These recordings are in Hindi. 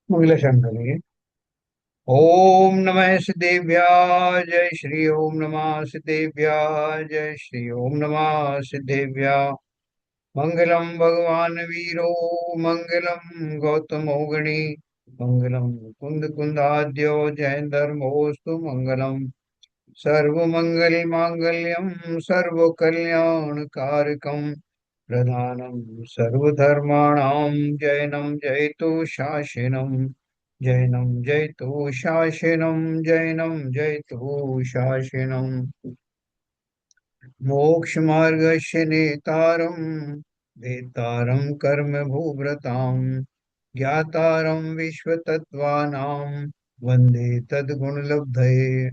मंगलशांकरी। ओम नमः सिद्धेभ्याय जय श्री ओम नमः सिद्धेभ्याय जय श्री ओम नमः सिद्धेभ्याय। मंगलम भगवान वीरो मंगलम गौतमो गणी मंगलम कुंद कुंदाद्यो जैन धर्मोस्तु मंगलम। सर्वमंगल मांगल्यम सर्व कल्याण कारकम प्रधानम सर्वधर्माणां जैनम जयतु शासनम। जैनम जयतु शासनम जैनम जयतु शासनम। मोक्षमार्गस्य नेतारं वेत्तारं कर्म भूभृतां ज्ञातारं विश्वतत्त्वानां वन्दे तद्गुणलब्धये।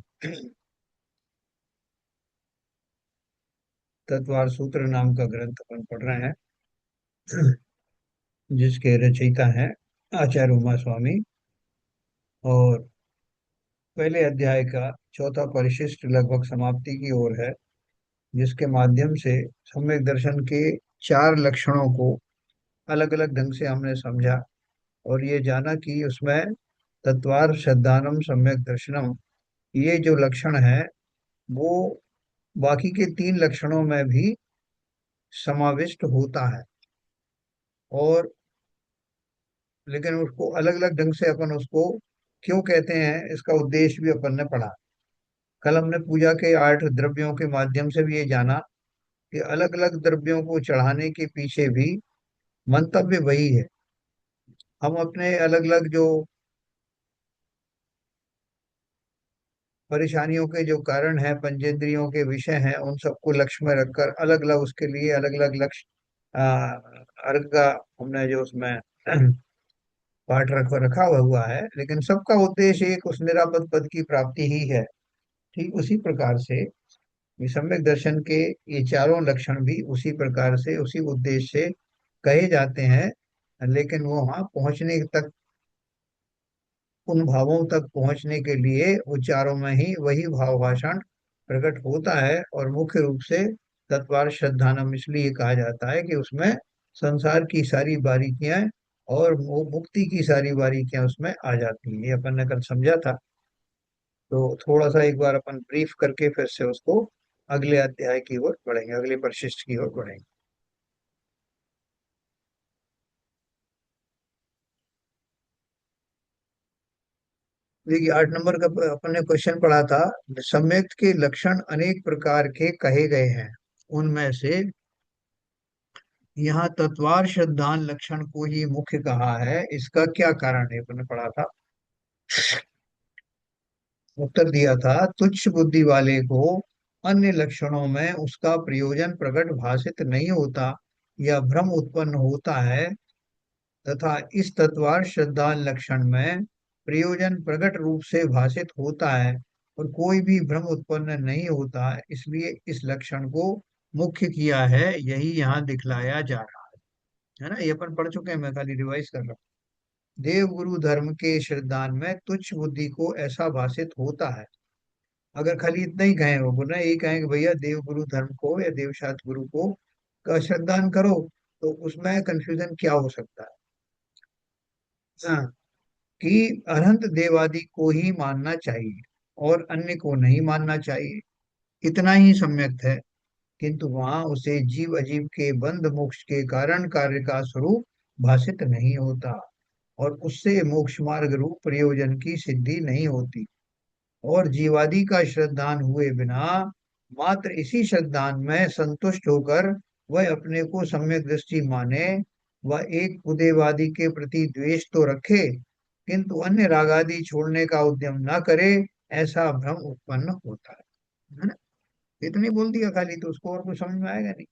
तत्वार सूत्र नाम का ग्रंथ अपन पढ़ रहे हैं, जिसके रचयिता हैं आचार्य उमा स्वामी। और पहले अध्याय का चौथा परिशिष्ट लगभग समाप्ति की ओर है, जिसके माध्यम से सम्यक दर्शन के चार लक्षणों को अलग अलग ढंग से हमने समझा और ये जाना कि उसमें तत्वार श्रद्धानम सम्यक दर्शनम, ये जो लक्षण है वो बाकी के तीन लक्षणों में भी समाविष्ट होता है। और लेकिन उसको अलग अलग ढंग से अपन उसको क्यों कहते हैं, इसका उद्देश्य भी अपन ने पढ़ा। कल हमने पूजा के 8 द्रव्यों के माध्यम से भी ये जाना कि अलग अलग द्रव्यों को चढ़ाने के पीछे भी मंतव्य वही है। हम अपने अलग अलग जो परेशानियों के जो कारण है, पंचेंद्रियों के विषय हैं, उन सबको लक्ष्य में रखकर अलग अलग उसके लिए अलग अलग लक्ष्य अर्घ का हमने जो उसमें पाठ रखा हुआ है, लेकिन सबका उद्देश्य एक उस निरापद पद की प्राप्ति ही है। ठीक उसी प्रकार से ये सम्यक दर्शन के ये चारों लक्षण भी उसी प्रकार से उसी उद्देश्य से कहे जाते हैं। लेकिन वो वहां पहुंचने तक, उन भावों तक पहुंचने के लिए वो चारों में ही वही भाव भाषण प्रकट होता है। और मुख्य रूप से तत्वार श्रद्धानम इसलिए कहा जाता है कि उसमें संसार की सारी बारीकियां और वो मुक्ति की सारी बारीकियां उसमें आ जाती हैं। ये अपन ने कल समझा था। तो थोड़ा सा एक बार अपन ब्रीफ करके फिर से उसको अगले अध्याय की ओर बढ़ेंगे, अगले परिशिष्ट की ओर बढ़ेंगे। देखिए 8 नंबर का अपन ने क्वेश्चन पढ़ा था। सम्यक के लक्षण अनेक प्रकार के कहे गए हैं, उनमें से यहाँ तत्वार श्रद्धान लक्षण को ही मुख्य कहा है, इसका क्या कारण है अपन ने पढ़ा था। उत्तर दिया था, तुच्छ बुद्धि वाले को अन्य लक्षणों में उसका प्रयोजन प्रकट भाषित नहीं होता या भ्रम उत्पन्न होता है, तथा इस तत्वार श्रद्धान लक्षण में प्रयोजन प्रकट रूप से भाषित होता है और कोई भी भ्रम उत्पन्न नहीं होता, इसलिए इस लक्षण को मुख्य किया है, यही यहाँ दिखलाया जा रहा है ना। ये अपन पढ़ चुके हैं, मैं खाली रिवाइज कर रहा हूँ। देव गुरु धर्म के श्रद्धान में तुच्छ बुद्धि को ऐसा भाषित होता है। अगर खाली इतना ही कहें, वो बोला यही कहें कि भैया देव गुरु धर्म को या देव शास्त्र गुरु को का श्रद्धान करो, तो उसमें कंफ्यूजन क्या हो सकता है। हाँ, कि अनंत देवादि को ही मानना चाहिए और अन्य को नहीं मानना चाहिए, इतना ही सम्यक है। किंतु वहां उसे जीव अजीव के बंध मोक्ष के कारण कार्य का स्वरूप भाषित नहीं होता और उससे मोक्ष मार्ग रूप प्रयोजन की सिद्धि नहीं होती। और जीवादि का श्रद्धान हुए बिना मात्र इसी श्रद्धान में संतुष्ट होकर वह अपने को सम्यक दृष्टि माने, वह एक उदेवादि के प्रति द्वेष तो रखे किंतु अन्य रागादि छोड़ने का उद्यम न करे, ऐसा भ्रम उत्पन्न होता है ना। इतनी बोल दिया खाली, तो उसको और कुछ समझ में आएगा नहीं।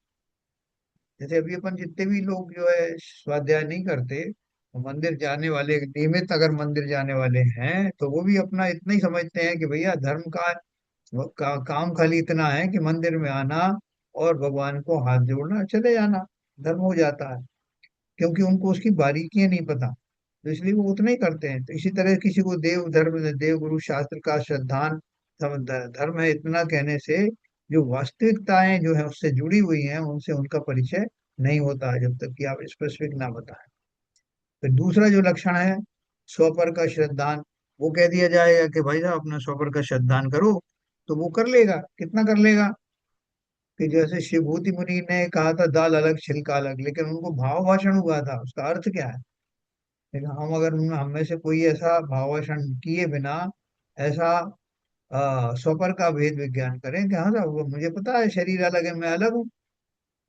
जैसे अभी अपन जितने भी लोग जो है स्वाध्याय नहीं करते, तो मंदिर जाने वाले नियमित अगर मंदिर जाने वाले हैं, तो वो भी अपना इतना ही समझते हैं कि भैया धर्म का काम खाली इतना है कि मंदिर में आना और भगवान को हाथ जोड़ना, चले जाना, धर्म हो जाता है। क्योंकि उनको उसकी बारीकियां नहीं पता, तो इसलिए वो उतना ही करते हैं। तो इसी तरह किसी को देव धर्म देव गुरु शास्त्र का श्रद्धान धर्म है इतना कहने से जो वास्तविकताएं जो है उससे जुड़ी हुई हैं उनसे उनका परिचय नहीं होता है, जब तक कि आप स्पेसिफिक ना बताएं। फिर दूसरा जो लक्षण है स्वपर का श्रद्धान, वो कह दिया जाएगा कि भाई साहब अपना स्वपर का श्रद्धान करो, तो वो कर लेगा, कितना कर लेगा। कि जैसे शिवभूति मुनि ने कहा था दाल अलग छिलका अलग, लेकिन उनको भाव भाषण हुआ था, उसका अर्थ क्या है। लेकिन हम अगर हम में से कोई ऐसा भाव भाषण किए बिना ऐसा स्वपर का भेद विज्ञान करें कि हाँ साहब वो मुझे पता है शरीर अलग है, मैं अलग हूँ,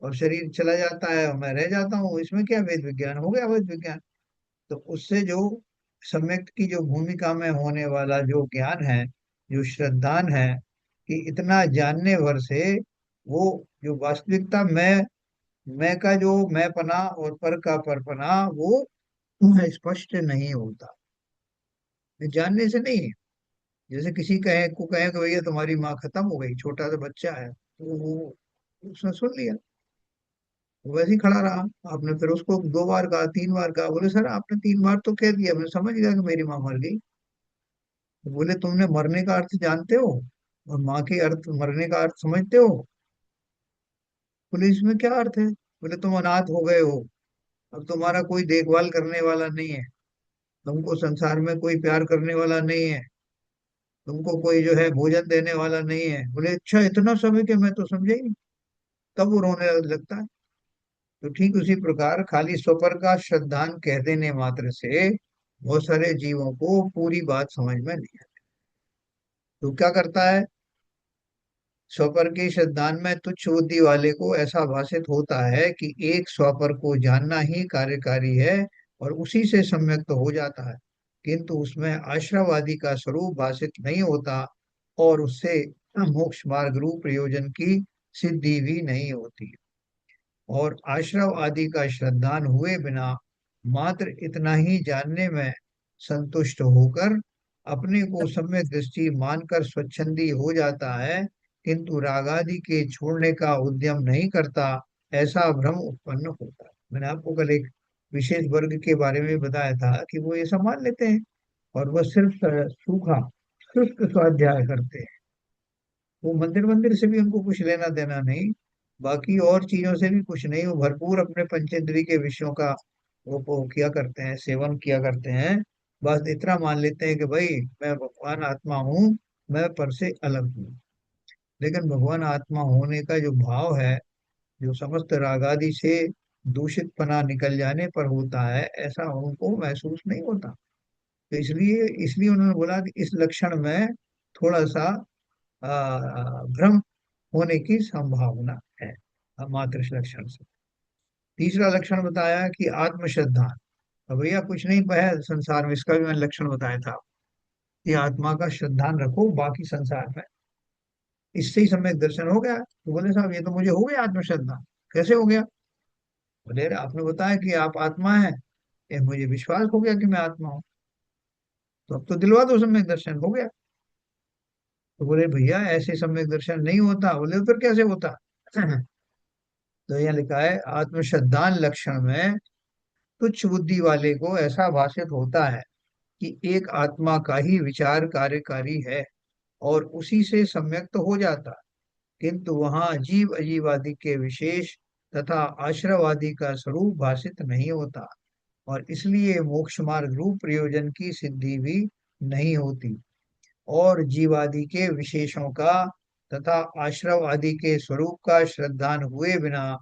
और शरीर चला जाता है और मैं रह जाता हूँ, इसमें क्या भेद विज्ञान हो गया, भेद विज्ञान। तो उससे जो सम्यक की जो भूमिका में होने वाला जो ज्ञान है, जो श्रद्धान है, कि इतना जानने भर से वो जो वास्तविकता मैं का जो मैंपना और पर का परपना वो स्पष्ट नहीं होता, जानने से नहीं है। जैसे किसी को कहे कि भैया तुम्हारी माँ खत्म हो गई, छोटा सा बच्चा है, तो वो उसने सुन लिया, वो वैसे ही खड़ा रहा। आपने फिर उसको 2 बार कहा, 3 बार कहा, बोले सर आपने 3 बार तो कह दिया, मैं समझ गया कि मेरी माँ मर गई। तो बोले तुमने मरने का अर्थ जानते हो और माँ के अर्थ, मरने का अर्थ समझते हो। बोले इसमें क्या अर्थ है। बोले तुम अनाथ हो गए हो, अब तुम्हारा कोई देखभाल करने वाला नहीं है, तुमको संसार में कोई प्यार करने वाला नहीं है, तुमको कोई जो है भोजन देने वाला नहीं है। बोले अच्छा इतना समय कि मैं तो समझे ही नहीं। तब वो रोने लगता है। तो ठीक उसी प्रकार खाली स्वपर का श्रद्धान कह देने मात्र से बहुत सारे जीवों को पूरी बात समझ में नहीं आती। तो क्या करता है, स्वपर के श्रद्धान में तुच्छ बुद्धि वाले को ऐसा भाषित होता है कि एक स्वपर को जानना ही कार्यकारी है और उसी से सम्यक्त तो हो जाता है, किंतु उसमें आश्रवादी का स्वरूप भाषित नहीं होता और उससे मोक्ष मार्ग रूप प्रयोजन की सिद्धि भी नहीं होती। और आश्रव आदि का श्रद्धान हुए बिना मात्र इतना ही जानने में संतुष्ट होकर अपने को सम्यक दृष्टि मानकर स्वच्छंदी हो जाता है, किंतु रागादि के छोड़ने का उद्यम नहीं करता, ऐसा भ्रम उत्पन्न होता है। मैंने आपको कल एक विशेष वर्ग के बारे में बताया था कि वो ये सब मान लेते हैं और वह सिर्फ सूखा शुष्क स्वाध्याय करते हैं। वो मंदिर मंदिर से भी उनको कुछ लेना देना नहीं, बाकी और चीजों से भी कुछ नहीं, वो भरपूर अपने पंचेंद्रिय के विषयों का वो किया करते हैं, सेवन किया करते हैं। बस इतना मान लेते हैं कि भाई मैं भगवान आत्मा हूँ, मैं पर से अलग हूँ। लेकिन भगवान आत्मा होने का जो भाव है, जो समस्त रागादि से दूषित पना निकल जाने पर होता है, ऐसा उनको महसूस नहीं होता। तो इसलिए इसलिए उन्होंने बोला कि इस लक्षण में थोड़ा सा भ्रम होने की संभावना है मात्र इस लक्षण से। तीसरा लक्षण बताया कि आत्मश्रद्धा। अब भैया कुछ नहीं पाया संसार में, इसका भी मैंने लक्षण बताया था कि आत्मा का श्रद्धान रखो बाकी संसार में, इससे ही सम्यक दर्शन हो गया। तो बोले साहब ये तो मुझे हो गया आत्मश्रद्धा। कैसे हो गया। बोले अरे आपने बताया कि आप आत्मा है, ये मुझे विश्वास हो गया कि मैं आत्मा हूँ, तो अब तो दिलवा दो, सम्यक दर्शन हो गया। तो बोले भैया ऐसे सम्यक दर्शन नहीं होता। बोले तो फिर कैसे होता। तो यहाँ लिखा है आत्मश्रद्धान लक्षण में तुच्छ बुद्धि वाले को ऐसा भाषित होता है कि एक आत्मा का ही विचार कार्यकारी है और उसी से सम्यक्त तो हो जाता, किंतु वहां जीव अजीवादि के विशेष तथा आश्रवादि का स्वरूप भाषित नहीं होता और इसलिए मोक्ष मार्ग रूप प्रयोजन की सिद्धि भी नहीं होती। और जीवादि के विशेषों का तथा आश्रव आदि के स्वरूप का श्रद्धान हुए बिना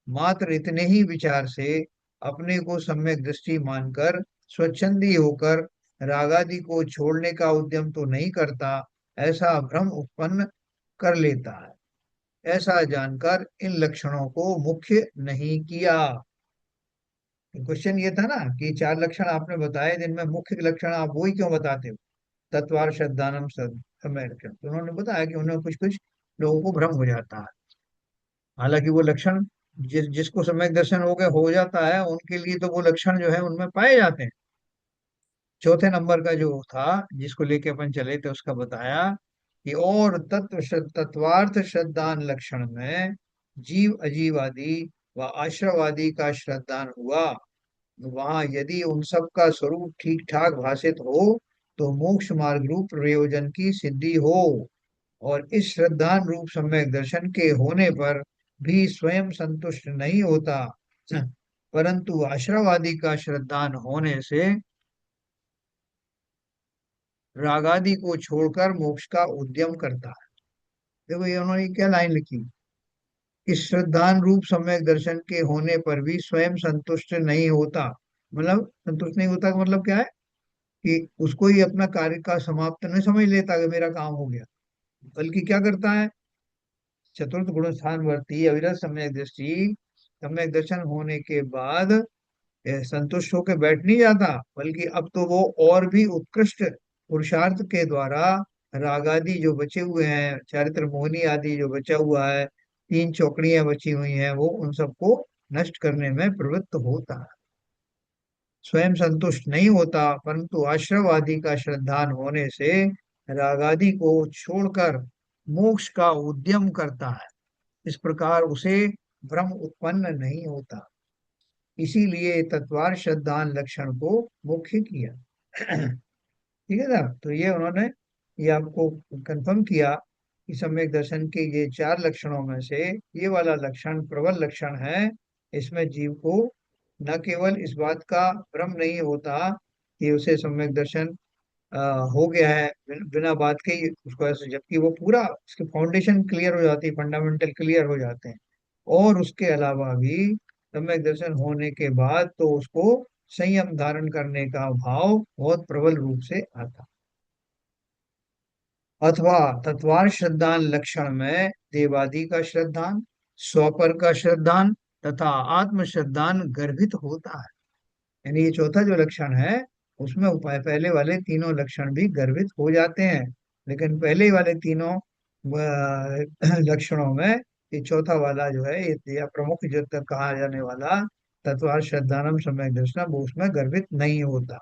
मात्र इतने ही विचार से अपने को सम्यक दृष्टि मानकर स्वच्छंदी होकर रागादि को छोड़ने का उद्यम तो नहीं करता, ऐसा भ्रम उत्पन्न कर लेता है। ऐसा जानकर इन लक्षणों को मुख्य नहीं किया। क्वेश्चन ये था ना कि 4 लक्षण आपने बताए, जिनमें मुख्य लक्षण आप वही क्यों बताते हो, तत्वार श्रद्धानम सद अमेरिकन। तो उन्होंने बताया कि उन्हें कुछ कुछ लोगों को भ्रम हो जाता है। हालांकि वो लक्षण जिसको सम्यक दर्शन हो जाता है उनके लिए तो वो लक्षण जो है उनमें पाए जाते हैं। चौथे नंबर का जो था जिसको लेके अपन चले थे उसका बताया कि और तत्वार्थ श्रद्धान लक्षण में जीव अजीवादि व आश्रवादी का श्रद्धान हुआ, वहां यदि उन सब का स्वरूप ठीक ठाक भाषित हो तो मोक्ष मार्ग रूप प्रयोजन की सिद्धि हो। और इस श्रद्धान रूप सम्यक दर्शन के होने पर भी स्वयं संतुष्ट नहीं होता, परंतु आश्रवादी का श्रद्धान होने से रागादि को छोड़कर मोक्ष का उद्यम करता है। देखो ये उन्होंने क्या लाइन लिखी, इस श्रद्धान रूप सम्यक दर्शन के होने पर भी स्वयं संतुष्ट नहीं होता। मतलब संतुष्ट नहीं होता का मतलब क्या है, कि उसको ही अपना कार्य का समाप्त नहीं समझ लेता कि मेरा काम हो गया, बल्कि क्या करता है, चतुर्थ गुण स्थान वर्ती अविरत सम्यक दृष्टि, सम्यक दर्शन होने के बाद संतुष्ट होकर बैठ नहीं जाता, बल्कि अब तो वो और भी उत्कृष्ट पुरुषार्थ के द्वारा राग आदि जो बचे हुए हैं, चारित्र मोहनी आदि जो बचा हुआ है, तीन चौकड़ियां बची हुई हैं, वो उन सबको नष्ट करने में प्रवृत्त होता है। स्वयं संतुष्ट नहीं होता, परंतु आश्रव आदि का श्रद्धान होने से रागादि को छोड़कर मोक्ष का उद्यम करता है। इस प्रकार उसे भ्रम उत्पन्न नहीं होता, इसीलिए तत्वार श्रद्धान लक्षण को मुख्य किया। ठीक है ना, तो ये उन्होंने ये आपको कंफर्म किया कि सम्यक दर्शन के ये चार लक्षणों में से ये वाला लक्षण प्रबल लक्षण है। इसमें जीव को न केवल इस बात का भ्रम नहीं होता कि उसे सम्यक दर्शन अ, हो गया है, बिना बात के ही उसको ऐसे, जबकि वो पूरा उसके फाउंडेशन क्लियर हो जाती है, फंडामेंटल क्लियर हो जाते हैं। और उसके अलावा भी सम्यक दर्शन होने के बाद तो उसको संयम धारण करने का भाव बहुत प्रबल रूप से आता। अथवा तत्वार श्रद्धान लक्षण में देवादि का श्रद्धान, स्वपर का श्रद्धान तथा आत्म श्रद्धान गर्भित होता है। यानी ये चौथा जो लक्षण है, उसमें उपाय पहले वाले तीनों लक्षण भी गर्भित हो जाते हैं, लेकिन पहले वाले तीनों लक्षणों में ये चौथा वाला जो है, ये या प्रमुख जो तक कहा जाने वाला तत्वार श्रद्धानम सम्यक दर्शनम, वो उसमें गर्भित नहीं होता।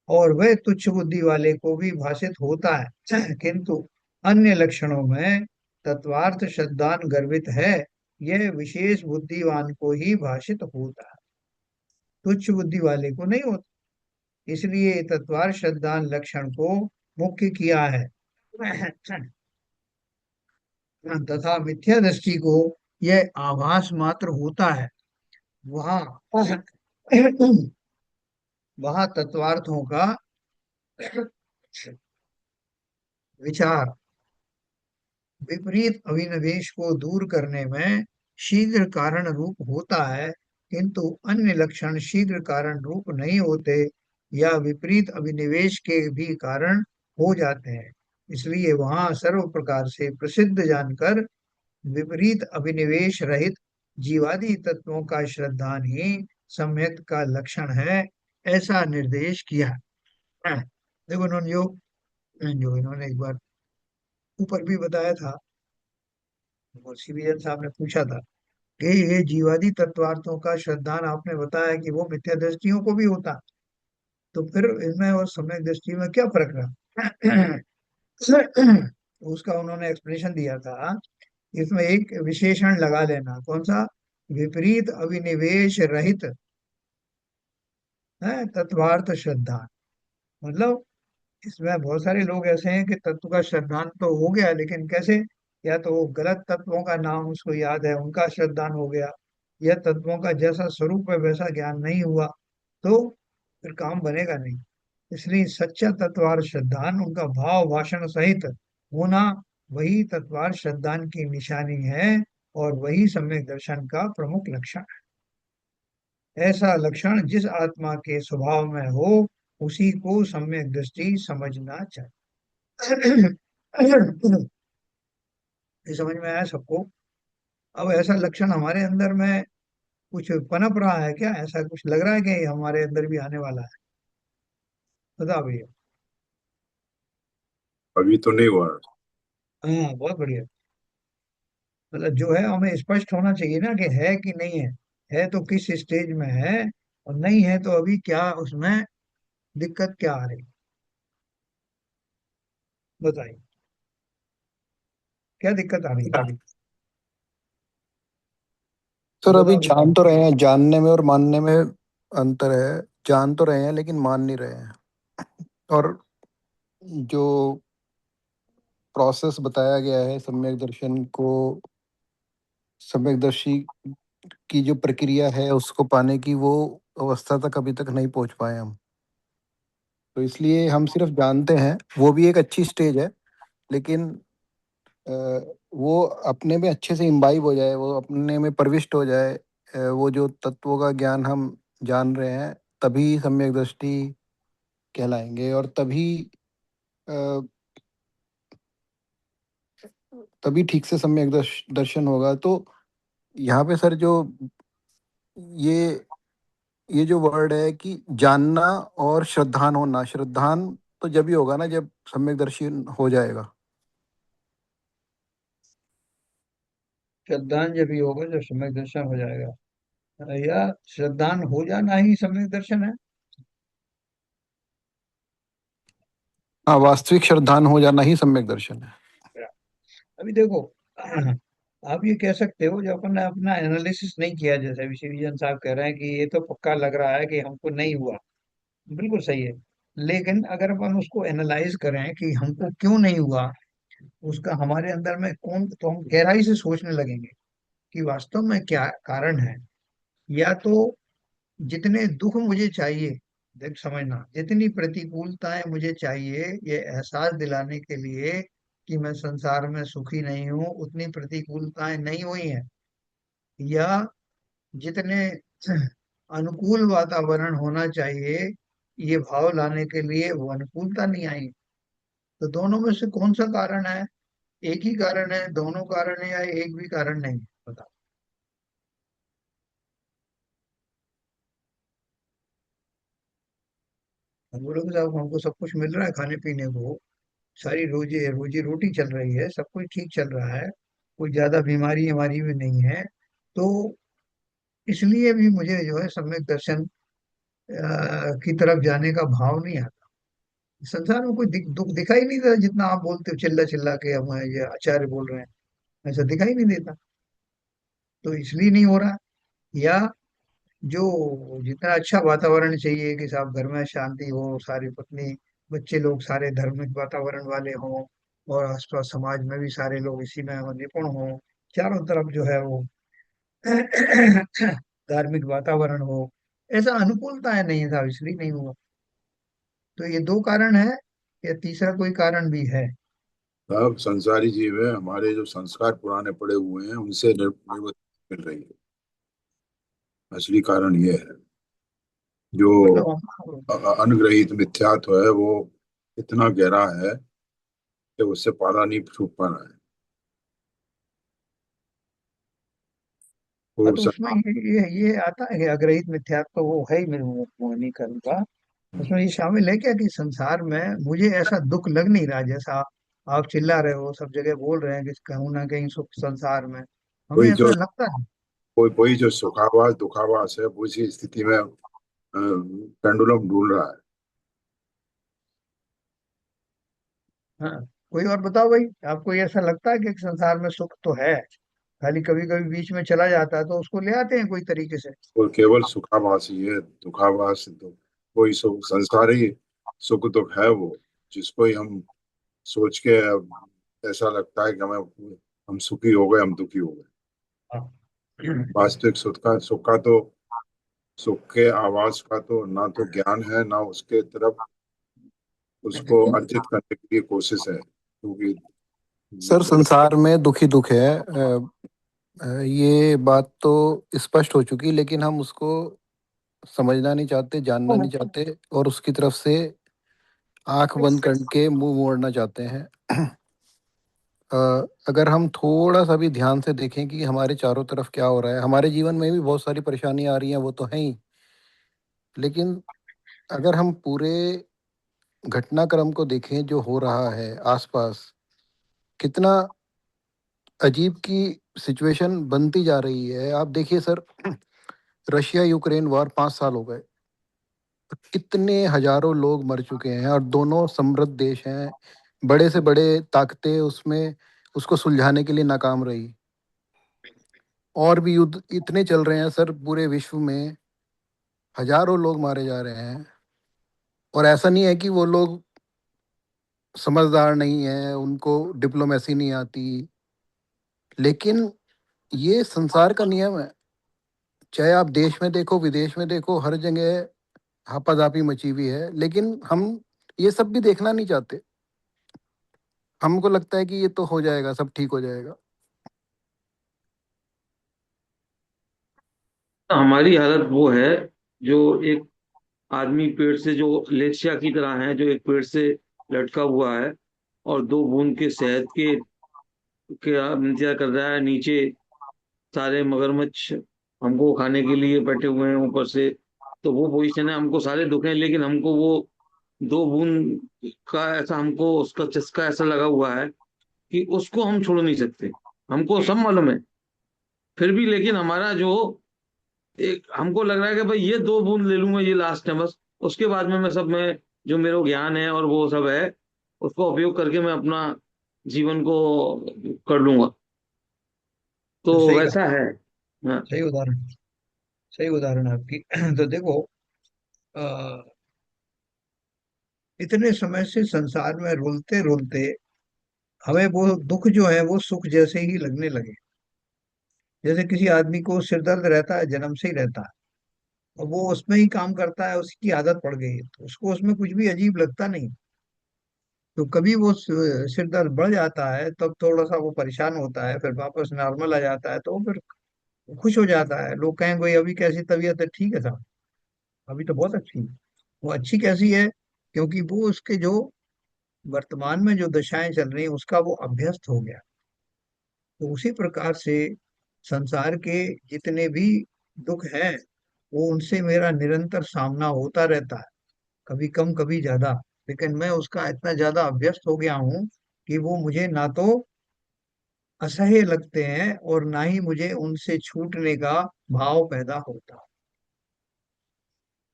और वह तुच्छ बुद्धि वाले को भी भाषित होता है, किंतु अन्य लक्षणों में तत्वार्थ श्रद्धान गर्भित है, यह विशेष बुद्धिवान को ही भाषित होता है, तुच्छ बुद्धि वाले को नहीं होता। इसलिए तत्वार श्रद्धान लक्षण को मुख्य किया है। तथा मिथ्या दृष्टि को यह आभास मात्र होता है। वहां वहां तत्वार्थों का विचार विपरीत अभिनिवेश को दूर करने में शीघ्र कारण रूप होता है, किंतु अन्य लक्षण शीघ्र कारण रूप नहीं होते या विपरीत अभिनिवेश के भी कारण हो जाते हैं। इसलिए वहां सर्व प्रकार से प्रसिद्ध जानकर विपरीत अभिनिवेश रहित जीवादि तत्वों का श्रद्धान ही सम्यक का लक्षण है, ऐसा निर्देश किया। देखो उन्होंने जो जो इन्होंने एक बार ऊपर भी बताया था, वो सीबीएन साहब ने पूछा था कि ये जीवादि तत्वार्थों का श्रद्धान आपने बताया कि वो मिथ्या दृष्टियों को भी होता, तो फिर इनमें और सम्यक दृष्टि में क्या फर्क रहा? तो उसका उन्होंने एक्सप्लेनेशन दिया था, इसमें एक विशेषण लगा लेना, कौन सा, विपरीत अभिनिवेश रहित है तत्वार्थ श्रद्धा। मतलब इसमें बहुत सारे लोग ऐसे हैं कि तत्व का श्रद्धान तो हो गया, लेकिन कैसे, या तो वो गलत तत्वों का नाम उसको याद है, उनका श्रद्धान हो गया, या तत्वों का जैसा स्वरूप है वैसा ज्ञान नहीं हुआ, तो फिर काम बनेगा नहीं। इसलिए सच्चा तत्वार श्रद्धान उनका भाव भाषण सहित होना, वही तत्वार श्रद्धान की निशानी है, और वही सम्यक दर्शन का प्रमुख लक्षण है। ऐसा लक्षण जिस आत्मा के स्वभाव में हो, उसी को सम्यक दृष्टि समझना चाहिए। ये समझ में आया सबको? अब ऐसा लक्षण हमारे अंदर में कुछ पनप रहा है क्या, ऐसा कुछ लग रहा है कि ये हमारे अंदर भी आने वाला है? बता भैया। अभी तो नहीं हुआ। हाँ बहुत बढ़िया। मतलब जो है हमें स्पष्ट होना चाहिए ना कि है कि नहीं है। है तो किस स्टेज में है, और नहीं है तो अभी क्या उसमें दिक्कत क्या आ रही, बताइए, क्या दिक्कत आ रही है? सर अभी बताओ जान बताओ। तो रहे हैं, जानने में और मानने में अंतर है। जान तो रहे हैं लेकिन मान नहीं रहे हैं। और जो प्रोसेस बताया गया है सम्यक दर्शन को, सम्यकदर्शी की जो प्रक्रिया है उसको पाने की, वो अवस्था तक अभी तक नहीं पहुंच पाए हम। तो इसलिए हम सिर्फ जानते हैं, वो भी एक अच्छी स्टेज है। लेकिन अ, वो अपने में अच्छे से इम्बाइब हो जाए, वो अपने में प्रविष्ट हो जाए, वो जो तत्वों का ज्ञान हम जान रहे हैं, तभी सम्यक दृष्टि कहलाएंगे। और अ, तभी ठीक से सम्यक दर्शन होगा। तो यहाँ पे सर जो ये ये जो वर्ड है कि जानना और श्रद्धान होना, श्रद्धान तो जब ही होगा ना जब सम्यक दर्शन हो जाएगा। श्रद्धान जब भी होगा जब सम्यक दर्शन हो जाएगा, या श्रद्धान हो जाना ही सम्यक दर्शन है। हाँ, वास्तविक श्रद्धान हो जाना ही सम्यक दर्शन है। अभी देखो, आप ये कह सकते हो, जो अपन ने अपना एनालिसिस नहीं किया, जैसे अभी विजन साहब कह रहे हैं कि ये तो पक्का लग रहा है कि हमको नहीं हुआ। बिल्कुल सही है। लेकिन अगर अपन उसको एनालाइज करें कि हमको क्यों नहीं हुआ, उसका हमारे अंदर में कौन, तो हम गहराई से सोचने लगेंगे कि वास्तव में क्या कारण है। या तो जितने दुख मुझे चाहिए, देख समझना, जितनी प्रतिकूलताएं मुझे चाहिए ये एहसास दिलाने के लिए कि मैं संसार में सुखी नहीं हूँ, उतनी प्रतिकूलताएं नहीं हुई हैं। या जितने अनुकूल वातावरण होना चाहिए ये भाव लाने के लिए, वो अनुकूलता नहीं आई। तो दोनों में से कौन सा कारण है? एक ही कारण है, दोनों कारण है, या एक भी कारण नहीं है? बताओ। हम बोलोगे साहब हमको सब कुछ मिल रहा है खाने पीने को, सारी रोजी रोजी रोटी चल रही है, सब कुछ ठीक चल रहा है, कोई ज्यादा बीमारी हमारी भी नहीं है, तो इसलिए भी मुझे जो है सम्यक दर्शन की तरफ जाने का भाव नहीं आता। संसार में कोई दुख दिखाई नहीं देता, जितना आप बोलते हो चिल्ला चिल्ला के, हम ये आचार्य बोल रहे हैं, ऐसा दिखाई नहीं देता, तो इसलिए नहीं हो रहा। या जो जितना अच्छा वातावरण चाहिए कि साहब घर में शांति हो, सारी पत्नी बच्चे लोग सारे धार्मिक वातावरण वाले हों, और आसपास समाज में भी सारे लोग इसी में निपुण हों, चारों तरफ जो है वो धार्मिक वातावरण हो, ऐसा अनुकूलता है नहीं था, इसलिए नहीं हुआ। तो ये दो कारण है, या तीसरा कोई कारण भी है? सब संसारी जीव है, हमारे जो संस्कार पुराने पड़े हुए हैं उनसे निवृत्ति मिल रही है। असली कारण ये है, जो मतलब अनग्रहित मिथ्यात्व है वो इतना गहरा है कि उससे पाला नहीं छूट पा रहा है। हाँ, वो तो सब। उसमें ये आता है कि अग्रहित मिथ्यात्व तो वो है ही, मैं नहीं करूंगा। उसमें ये शामिल है क्या कि संसार में मुझे ऐसा दुख लग नहीं रहा, जैसा आप चिल्ला रहे हो, सब जगह बोल रहे हैं कि कहीं ना कहीं सुख संसार में, हमें कोई ऐसा जो लगता है। कोई जो सुखावास दुखावास है वो इसी स्थिति में पेंडुलम ढूंढ रहा है। हाँ, कोई और बताओ भाई, आपको ये ऐसा लगता है कि संसार में सुख तो है, खाली कभी कभी बीच में चला जाता है, तो उसको ले आते हैं कोई तरीके से। और केवल सुखावास ही है, दुखावास तो कोई सुख संसारी सुख दुख है वो, जिसको ही हम सोच के ऐसा लगता है कि हमें हम सुखी हो गए, हम दुखी हो गए। हाँ। वास्तविक सुख का तो सुख के आवाज का तो ना तो ज्ञान है, ना उसके तरफ उसको अर्जित करने की लिए कोशिश है, क्योंकि सर दुख। संसार में दुख ही दुख है, ये बात तो स्पष्ट हो चुकी, लेकिन हम उसको समझना नहीं चाहते, जानना नहीं चाहते, और उसकी तरफ से आंख बंद करके मुंह मोड़ना चाहते हैं। अ, अगर हम थोड़ा सा भी ध्यान से देखें कि हमारे चारों तरफ क्या हो रहा है, हमारे जीवन में भी बहुत सारी परेशानियां आ रही हैं, वो तो है ही। लेकिन अगर हम पूरे घटनाक्रम को देखें जो हो रहा है आसपास, कितना अजीब की सिचुएशन बनती जा रही है। आप देखिए सर, रशिया यूक्रेन वॉर 5 साल हो गए, कितने हजारों लोग मर चुके हैं, और दोनों समृद्ध देश हैं, बड़े से बड़े ताकतें उसमें उसको सुलझाने के लिए नाकाम रही। और भी युद्ध इतने चल रहे हैं सर पूरे विश्व में, हजारों लोग मारे जा रहे हैं। और ऐसा नहीं है कि वो लोग समझदार नहीं है, उनको डिप्लोमेसी नहीं आती, लेकिन ये संसार का नियम है। चाहे आप देश में देखो, विदेश में देखो, हर जगह हापाजापी मची हुई है, लेकिन हम ये सब भी देखना नहीं चाहते। हमको लगता है कि ये तो हो जाएगा, सब ठीक हो जाएगा। हमारी हालत वो है जो एक आदमी पेड़ से, जो लेशिया की तरह है, जो एक पेड़ से लटका हुआ है और दो बूंद के शहद के इंतजार कर रहा है। नीचे सारे मगरमच्छ हमको खाने के लिए बैठे हुए हैं ऊपर से। तो वो पोजीशन है, हमको सारे दुख हैं, लेकिन हमको वो दो बूंद का ऐसा, हमको उसका चस्का ऐसा लगा हुआ है कि उसको हम छोड़ नहीं सकते। हमको सब मालूम है, फिर भी लेकिन हमारा जो एक हमको लग रहा है कि भाई ये दो बूंद ले लूंगा, ये लास्ट है बस। उसके बाद में मैं सब में जो मेरा ज्ञान है और वो सब है, उसको उपयोग करके मैं अपना जीवन को कर लूंगा। तो सही कहा। वैसा है। हाँ। सही उदाहरण। सही उदाहरण आपकी। तो देखो, अ, इतने समय से संसार में रुलते रुलते हमें वो दुख जो है वो सुख जैसे ही लगने लगे। जैसे किसी आदमी को सिर दर्द रहता है, जन्म से ही रहता है, और वो उसमें ही काम करता है, उसकी आदत पड़ गई है, तो उसको उसमें कुछ भी अजीब लगता नहीं। तो कभी वो सिर दर्द बढ़ जाता है तब थोड़ा सा वो परेशान होता है, फिर वापस नॉर्मल आ जाता है, तो वो फिर खुश हो जाता है। लोग कहेंगे भाई अभी कैसी तबीयत है? ठीक है साहब, अभी तो बहुत अच्छी है। वो अच्छी कैसी है? क्योंकि वो उसके जो वर्तमान में जो दशाएं चल रही हैं उसका वो अभ्यस्त हो गया। तो उसी प्रकार से संसार के जितने भी दुख हैं, वो उनसे मेरा निरंतर सामना होता रहता है, कभी कम कभी ज्यादा। लेकिन मैं उसका इतना ज्यादा अभ्यस्त हो गया हूँ कि वो मुझे ना तो असह्य लगते हैं और ना ही मुझे उनसे छूटने का भाव पैदा होता।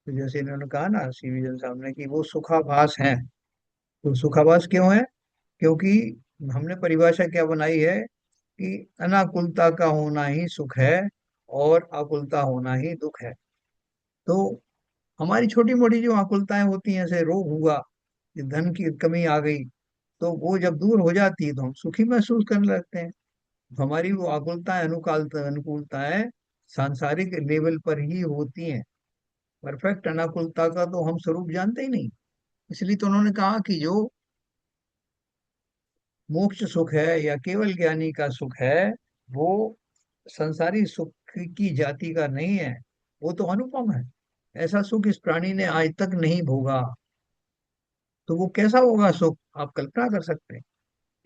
तो जैसे इन्होंने कहा ना सीवीजन साहब ने कि वो सुखाभास हैं। तो सुखाभास क्यों है? क्योंकि हमने परिभाषा क्या बनाई है कि अनाकुलता का होना ही सुख है और आकुलता होना ही दुख है। तो हमारी छोटी मोटी जो आकुलताएं होती हैं, जैसे रोग हुआ, कि धन की कमी आ गई, तो वो जब दूर हो जाती है तो हम सुखी महसूस करने लगते हैं। तो हमारी वो आकुलताएं अनुकूलताएं सांसारिक लेवल पर ही होती हैं। परफेक्ट अनाकुलता का तो हम स्वरूप जानते ही नहीं। इसलिए तो उन्होंने कहा कि जो मोक्ष सुख है या केवल ज्ञानी का सुख है, वो संसारी सुख की जाति का नहीं है, वो तो अनुपम है। ऐसा सुख इस प्राणी ने आज तक नहीं भोगा। तो वो कैसा होगा सुख, आप कल्पना कर सकते हैं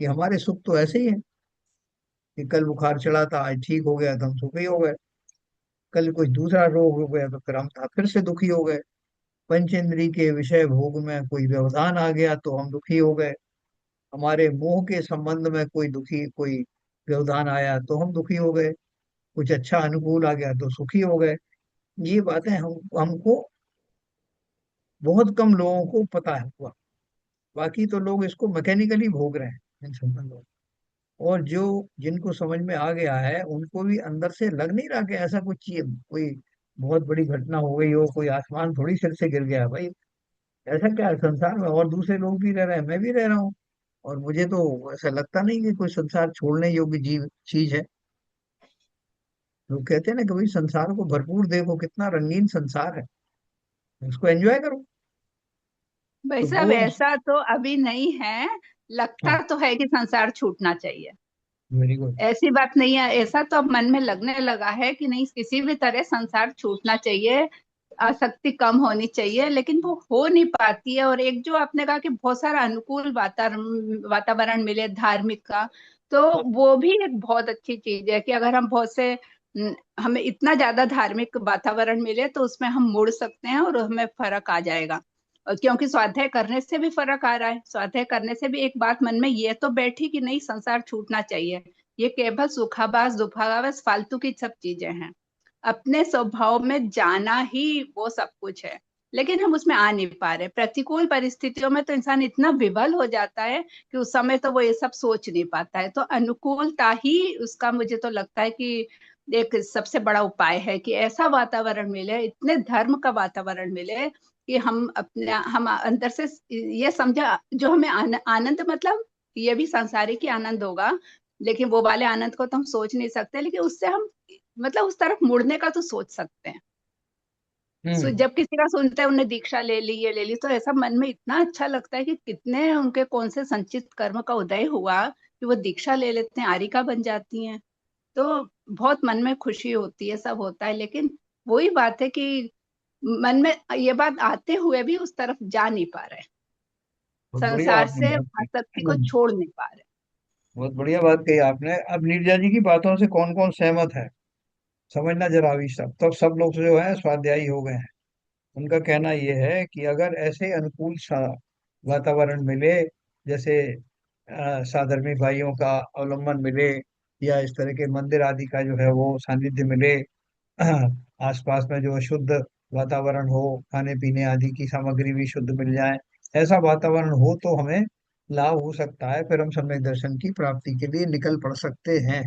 कि हमारे सुख तो ऐसे ही है कि कल बुखार चढ़ा था, आज ठीक हो गया तो हम सुखी हो गए। कल कोई दूसरा रोग हो गया तो फिर हम फिर से दुखी हो गए। पंचेंद्री के विषय भोग में कोई व्यवधान आ गया तो हम दुखी हो गए। हमारे मोह के संबंध में कोई व्यवधान आया तो हम दुखी हो गए। कुछ अच्छा अनुकूल आ गया तो सुखी हो गए। ये बातें हम हमको बहुत कम लोगों को पता है हुआ। बाकी तो लोग इसको मैकेनिकली भोग रहे हैं इन संबंधों को। और जो जिनको समझ में आ गया है उनको भी अंदर से लग नहीं रहा कि ऐसा कुछ चीज, कोई बहुत बड़ी घटना हो गई हो, कोई आसमान थोड़ी सिर से गिर गया भाई। ऐसा क्या है संसार में, और दूसरे लोग भी रह रहे हैं, मैं भी रह रहा हूँ, और मुझे तो ऐसा लगता नहीं कि कोई संसार छोड़ने योग्य जीव चीज है। लोग कहते हैं ना कि भाई संसार को भरपूर देखो, कितना रंगीन संसार है, उसको एंजॉय करो। भाई तो साहब, वो ऐसा तो अभी नहीं है। लगता हाँ, तो है कि संसार छूटना चाहिए। Very good. ऐसी बात नहीं है, ऐसा तो अब मन में लगने लगा है कि नहीं, किसी भी तरह संसार छूटना चाहिए, आसक्ति कम होनी चाहिए, लेकिन वो हो नहीं पाती है। और एक जो आपने कहा कि बहुत सारा अनुकूल वातावरण मिले धार्मिक का, तो वो भी एक बहुत अच्छी चीज है कि अगर हम बहुत से हमें इतना ज्यादा धार्मिक वातावरण मिले तो उसमें हम मुड़ सकते हैं और हमें फर्क आ जाएगा। और क्योंकि स्वाध्याय करने से भी फर्क आ रहा है, स्वाध्याय करने से भी एक बात मन में ये तो बैठी कि नहीं, संसार छूटना चाहिए। ये केवल सुखाभास दुखाभास फालतू की सब चीजें हैं। अपने स्वभाव में जाना ही वो सब कुछ है, लेकिन हम उसमें आ नहीं पा रहे। प्रतिकूल परिस्थितियों में तो इंसान इतना विवल हो जाता है कि उस समय तो वो ये सब सोच नहीं पाता है। तो अनुकूलता ही उसका, मुझे तो लगता है कि एक सबसे बड़ा उपाय है कि ऐसा वातावरण मिले, इतने धर्म का वातावरण मिले कि हम अंदर से ये समझा, जो हमें आनंद, मतलब ये भी सांसारिक ही आनंद होगा, लेकिन वो वाले आनंद को तो हम सोच नहीं सकते, लेकिन उससे हम मतलब उस तरफ मुड़ने का तो सोच सकते हैं। जब किसी का सुनते हैं उन्होंने दीक्षा ले ली, ये ले ली, तो ऐसा मन में इतना अच्छा लगता है कि कितने उनके कौन से संचित कर्म का उदय हुआ कि वो दीक्षा ले लेते हैं, आरिका बन जाती हैं। तो बहुत मन में खुशी होती है, सब होता है, लेकिन वही बात है कि मन में ये बात आते हुए भी उस तरफ जा नहीं पा रहे, बहुत बढ़िया संसार आपने से बात आसक्ति को की। छोड़ नहीं पा रहे। बहुत बढ़िया बात कही आपने। अब नीरजा जी की बातों से कौन कौन सहमत है, समझना जरा अभी। सब लोग जो है स्वाध्यायी हो गए हैं। उनका कहना यह है कि अगर ऐसे अनुकूल सा वातावरण मिले, जैसे साधर्मी भाइयों का अवलंबन मिले, या इस तरह के मंदिर आदि का जो है वो सानिध्य मिले, आसपास में जो शुद्ध वातावरण हो, खाने पीने आदि की सामग्री भी शुद्ध मिल जाए, ऐसा वातावरण हो तो हमें लाभ हो सकता है। फिर हम सम्यक दर्शन की प्राप्ति के लिए निकल पड़ सकते हैं।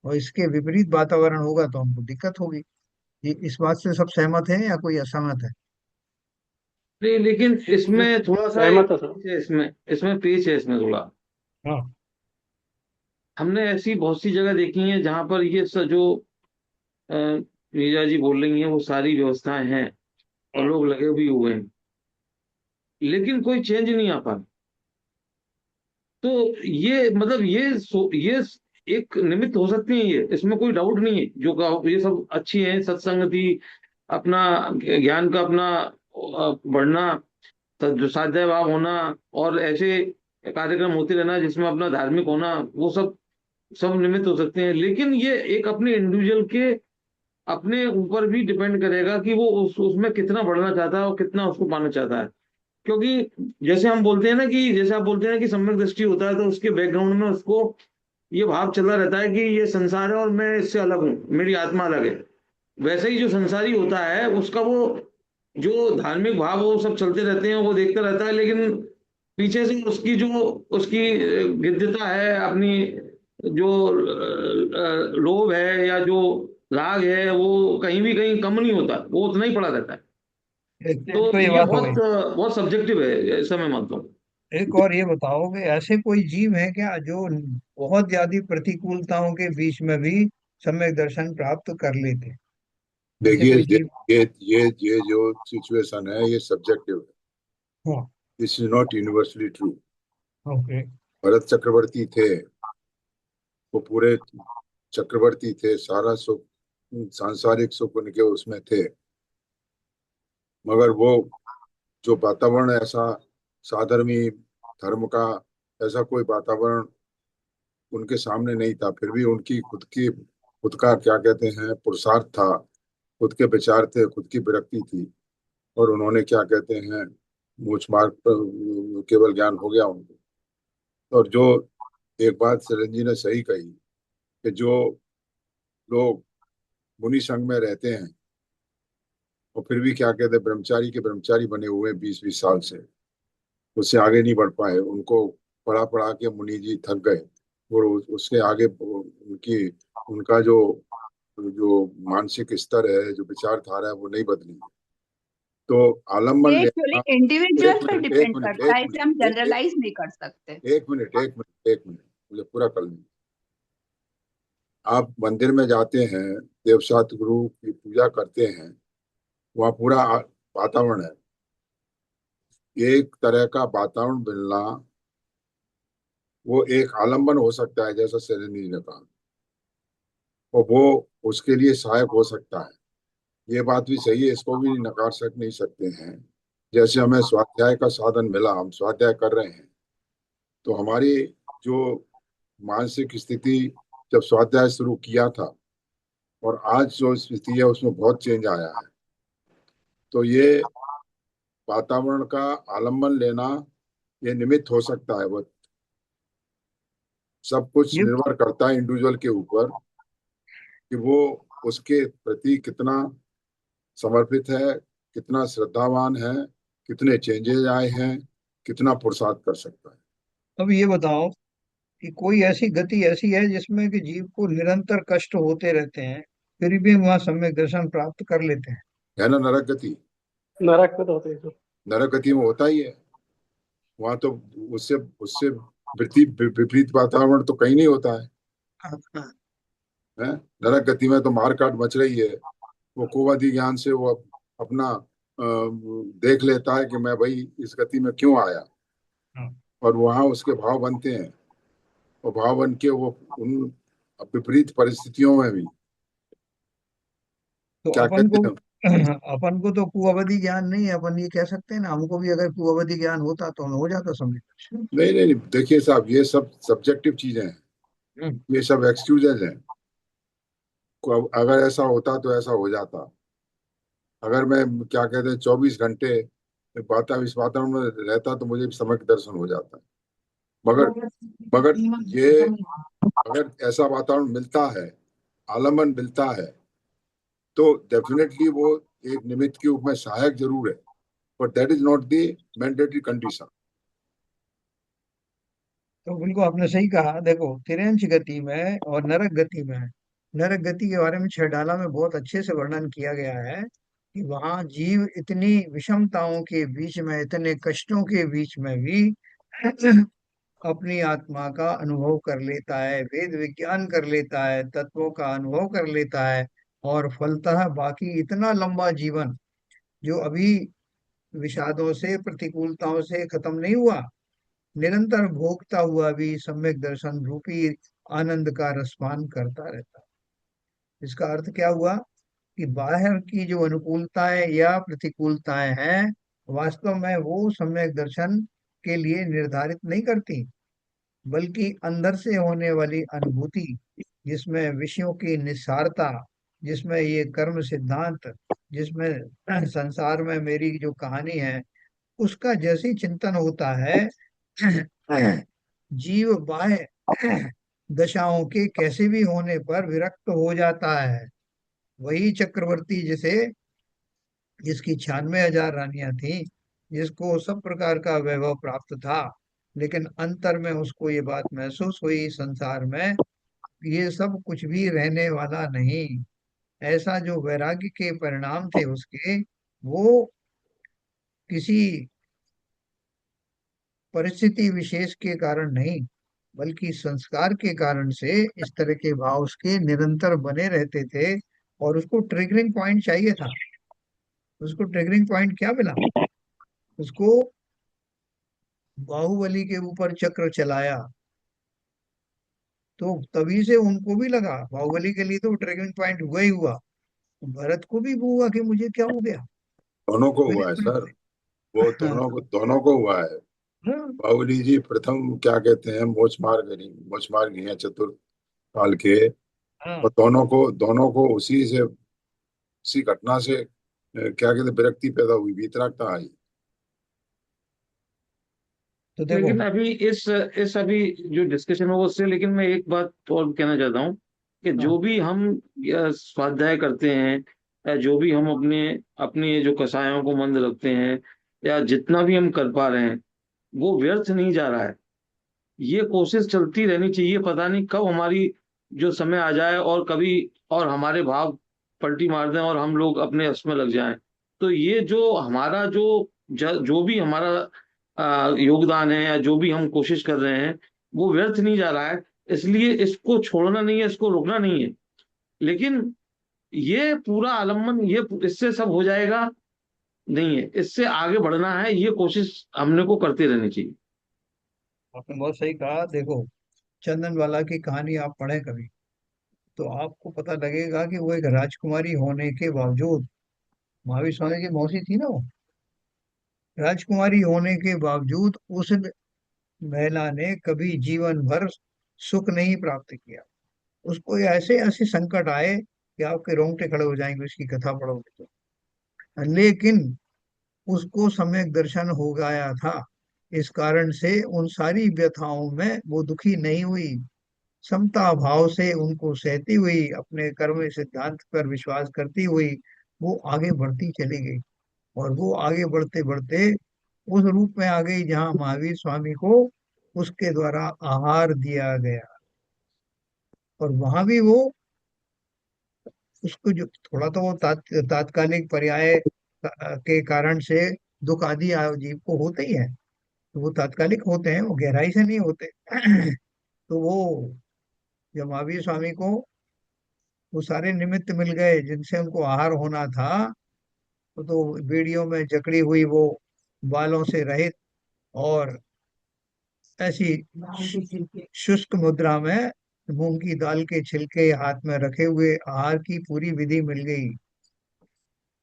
और इसके विपरीत वातावरण होगा तो हमको दिक्कत होगी। इस बात से सब सहमत हैं या कोई असहमत है? नहीं, लेकिन इसमें थोड़ा सा एक सहमत है सर। पेच है, इसमें इसमें पेच है इसमें थोड़ा। हाँ। हमने ऐसी बहुत सी जगह देखी हैं जहां पर ये जो नीरजा जी बोल रही हैं वो सारी व्यवस्थाएं हैं और लोग लगे भी हुए हैं, लेकिन कोई चेंज नहीं आ पा। तो ये मतलब ये एक निमित्त हो सकती है, ये इसमें कोई डाउट नहीं है। जो ये सब अच्छी है, सत्संगति, अपना ज्ञान का अपना बढ़ना, जो साध्य भाव होना, और ऐसे कार्यक्रम होते रहना जिसमें अपना धार्मिक होना, वो सब सब निमित्त हो सकते हैं। लेकिन ये एक अपने इंडिविजुअल के अपने ऊपर भी डिपेंड करेगा कि वो उसमें कितना बढ़ना चाहता है और कितना उसको पाना चाहता है। क्योंकि जैसे हम बोलते हैं ना कि जैसे आप बोलते हैं ना कि सम्यक दृष्टि होता है, तो उसके बैकग्राउंड में उसको ये भाव चला रहता है कि ये संसार है और मैं इससे अलग हूँ, मेरी आत्मा अलग है। वैसे ही जो संसारी होता है उसका वो जो धार्मिक भाव वो सब चलते रहते हैं, वो देखता रहता है, लेकिन पीछे से उसकी जो उसकी गिद्धता है, अपनी जो लोभ है या जो राग है, वो कहीं भी कहीं कम नहीं होता, वो उतना ही पड़ा रहता है। तो तो ये ये बात हो बहुत गई। बहुत सब्जेक्टिव है, ऐसा मैं मानता हूँ। एक और ये बताओ कि ऐसे कोई जीव है क्या जो बहुत ज्यादा प्रतिकूलताओं के बीच में भी सम्यक दर्शन प्राप्त कर लेते हैं? ऐसे देखिए, कोई जीव? ये जो सिचुएशन है ये सब्जेक्टिव है। हाँ। This is not universally true. Okay. Bharat Chakravarti थे, वो पूरे चक्रवर्ती थे, सारा सुख सांसारिक सुख उनके उसमें थे, मगर वो जो वातावरण ऐसा साधर्मी धर्म का ऐसा कोई वातावरण उनके सामने नहीं था। फिर भी उनकी खुद का क्या कहते हैं पुरुषार्थ था, खुद के विचार थे, खुद की विरक्ति थी, और उन्होंने क्या कहते हैं मूछ मार्ग पर केवल ज्ञान हो गया उनको। और जो एक बात शरण जी ने सही कही कि जो लोग मुनि संघ में रहते हैं और फिर भी क्या कहते हैं ब्रह्मचारी के ब्रह्मचारी बने हुए 20-20 साल से, उससे आगे नहीं बढ़ पाए, उनको पढ़ा पढ़ा के मुनि जी थक गए, और उसके आगे उनकी उनका जो जो मानसिक स्तर है, जो विचारधारा है, वो नहीं बदली। तो आलम्बन ये एक्चुअली लेना। इंडिविजुअल एक पे मिनट, एक डिपेंड मिनट, करता एक है, इसे हम मिनट, जनरलाइज नहीं कर सकते। एक मिनट, एक मिनट, एक मिनट, मुझे पूरा कर लें। आप मंदिर में जाते हैं, देवसात गुरु की पूजा करते हैं, वहाँ पूरा वातावरण है, एक तरह का वातावरण मिलना, वो एक आलम्बन हो सकता है जैसा सेरेनी ने कहा, और वो उसके लिए सहायक हो सकता है। ये बात भी सही है, इसको भी नहीं सकते हैं। जैसे हमें स्वाध्याय का साधन मिला, हम स्वाध्याय कर रहे हैं, तो हमारी जो मानसिक स्थिति जब स्वाध्याय शुरू किया था और आज जो स्थिति है उसमें बहुत चेंज आया है। तो ये वातावरण का आलम्बन लेना ये निमित्त हो सकता है। वो सब कुछ ये निर्भर करता है इंडिविजुअल के ऊपर कि वो उसके प्रति कितना समर्पित है, कितना श्रद्धावान है, कितने चेंजेस आए हैं, कितना पुरुषार्थ कर सकता है। अब ये बताओ कि कोई ऐसी गति ऐसी है जिसमें कि जीव को निरंतर कष्ट होते रहते हैं, फिर भी वहां सम्यक दर्शन प्राप्त कर लेते हैं? है ना नरक गति। नरक में तो होते हैं सर। नरक गति में होता ही है। वहां तो उससे उससे विपरीत वातावरण तो कहीं नहीं होता हाँ। है। नरक गति में तो मार काट मच रही है, वो कुवादी ज्ञान से वो अपना देख लेता है कि मैं भाई इस गति में क्यों आया, हाँ। और वहां उसके भाव बनते हैं, और भाव बन के वो उन विपरीत परिस्थितियों में भी तो क्या अपन कहते को हैं। अपन को तो कुअवधि ज्ञान नहीं है, अपन ये कह सकते हैं ना, हमको भी अगर कुअवधि ज्ञान होता तो हमें हो जाता समय। नहीं नहीं नहीं, देखिए साहब, ये सब सब्जेक्टिव चीजें हैं, हम्म। ये सब एक्सक्यूजेज हैं। अगर ऐसा होता तो ऐसा हो जाता। अगर मैं क्या कहते हैं 24 घंटे इस वातावरण में रहता तो मुझे समय का दर्शन हो जाता। मगर मगर ये, अगर ऐसा वातावरण मिलता है, आलम्बन मिलता है, तो डेफिनेटली वो एक निमित्त के रूप में सहायक जरूर है, but that is not the mandatory condition. तो बिल्कुल आपने सही कहा। देखो, तिरंच गति में और नरक गति में, नरक गति के बारे में छह डाला में बहुत अच्छे से वर्णन किया गया है कि वहां जीव इतनी विषमताओं के बीच में, इतने कष्टों के बीच में भी अपनी आत्मा का अनुभव कर लेता है, वेद विज्ञान कर लेता है, तत्वों का अनुभव कर लेता है, और फलतः बाकी इतना लंबा जीवन जो अभी विषादों से, प्रतिकूलताओं से खत्म नहीं हुआ, निरंतर भोगता हुआ भी सम्यक दर्शन रूपी आनंद का रसपान करता रहता है। इसका अर्थ क्या हुआ कि बाहर की जो अनुकूलताएं या प्रतिकूलताएं हैं, वास्तव में वो सम्यक दर्शन के लिए निर्धारित नहीं करती, बल्कि अंदर से होने वाली अनुभूति, जिसमें विषयों की निस्सारता, जिसमें ये कर्म सिद्धांत, जिसमें संसार में मेरी जो कहानी है उसका जैसे ही चिंतन होता है, जीव बाह्य दशाओं के कैसे भी होने पर विरक्त हो जाता है। वही चक्रवर्ती जिसे, जिसकी 96,000 रानियां थी, जिसको सब प्रकार का वैभव प्राप्त था, लेकिन अंतर में उसको ये बात महसूस हुई संसार में, ये सब कुछ भी रहने वाला नहीं। ऐसा जो वैराग्य के परिणाम थे उसके, वो किसी परिस्थिति विशेष के कारण नहीं, बल्कि संस्कार के कारण से इस तरह के भाव उसके निरंतर बने रहते थे। और उसको ट्रिगरिंग पॉइंट चाहिए था। उसको ट्रिगरिंग पॉइंट क्या मिला? उसको बाहुबली के ऊपर चक्र चलाया, तो तभी से उनको भी लगा, बाहुबली के लिए तो ट्रिगरिंग पॉइंट हुआ ही हुआ, भरत को भी वो हुआ कि मुझे क्या हो गया, दोनों को मैंने हुआ है सर, अपने। वो हाँ। दोनों को हुआ है। हाँ। बाहुबली जी प्रथम क्या कहते हैं मोच मार गई हैं चतुर काल के, हाँ। और दोनों को उसी घटना से क्या कहते हैं विरक्ति पैदा हुई, वीतरागता आई। तो देखो। लेकिन अभी इस अभी जो डिस्कशन है वो उससे, लेकिन मैं एक बात और कहना चाहता हूँ कि हाँ। जो भी हम स्वाध्याय करते हैं, या जो भी हम अपने अपने जो कषायों को मंद रखते हैं, या जितना भी हम कर पा रहे हैं, वो व्यर्थ नहीं जा रहा है। ये कोशिश चलती रहनी चाहिए। पता नहीं कब हमारी जो समय आ जाए और कभी और हमारे भाव पलटी मार दें और हम लोग अपने रस में लग जाएं। तो ये जो हमारा जो भी हमारा योगदान है, या जो भी हम कोशिश कर रहे हैं, वो व्यर्थ नहीं जा रहा है। इसलिए इसको छोड़ना नहीं है, इसको रोकना नहीं है। लेकिन ये पूरा आलम्बन, ये इससे सब हो जाएगा नहीं है, इससे आगे बढ़ना है, ये कोशिश हमने को करते रहनी चाहिए। आपने बहुत सही कहा। देखो, चंदन वाला की कहानी आप पढ़ें कभी, तो आपको पता लगेगा कि वो एक राजकुमारी होने के बावजूद, महावीर स्वामी की मौसी थी ना वो, राजकुमारी होने के बावजूद उस महिला ने कभी जीवन भर सुख नहीं प्राप्त किया। उसको ये ऐसे ऐसे संकट आए कि आपके रोंगटे खड़े हो जाएंगे उसकी कथा पढ़ोगे तो। लेकिन उसको सम्यक दर्शन हो गया था, इस कारण से उन सारी व्यथाओं में वो दुखी नहीं हुई। समता भाव से उनको सहती हुई, अपने कर्म सिद्धांत पर विश्वास करती हुई वो आगे बढ़ती चली गई। और वो आगे बढ़ते बढ़ते उस रूप में आ गई जहाँ महावीर स्वामी को उसके द्वारा आहार दिया गया। और वहां भी वो, उसको जो थोड़ा तो वो तात्कालिक पर्याय के कारण से दुख आदि जीव को होते ही है, तो वो तात्कालिक होते हैं, वो गहराई से नहीं होते। तो वो जब महावीर स्वामी को वो सारे निमित्त मिल गए जिनसे उनको आहार होना था, तो वीडियो में जकड़ी हुई वो बालों से रहित और ऐसी शुष्क मुद्रा में मूंग की दाल के छिलके हाथ में रखे हुए आहार की पूरी विधि मिल गई।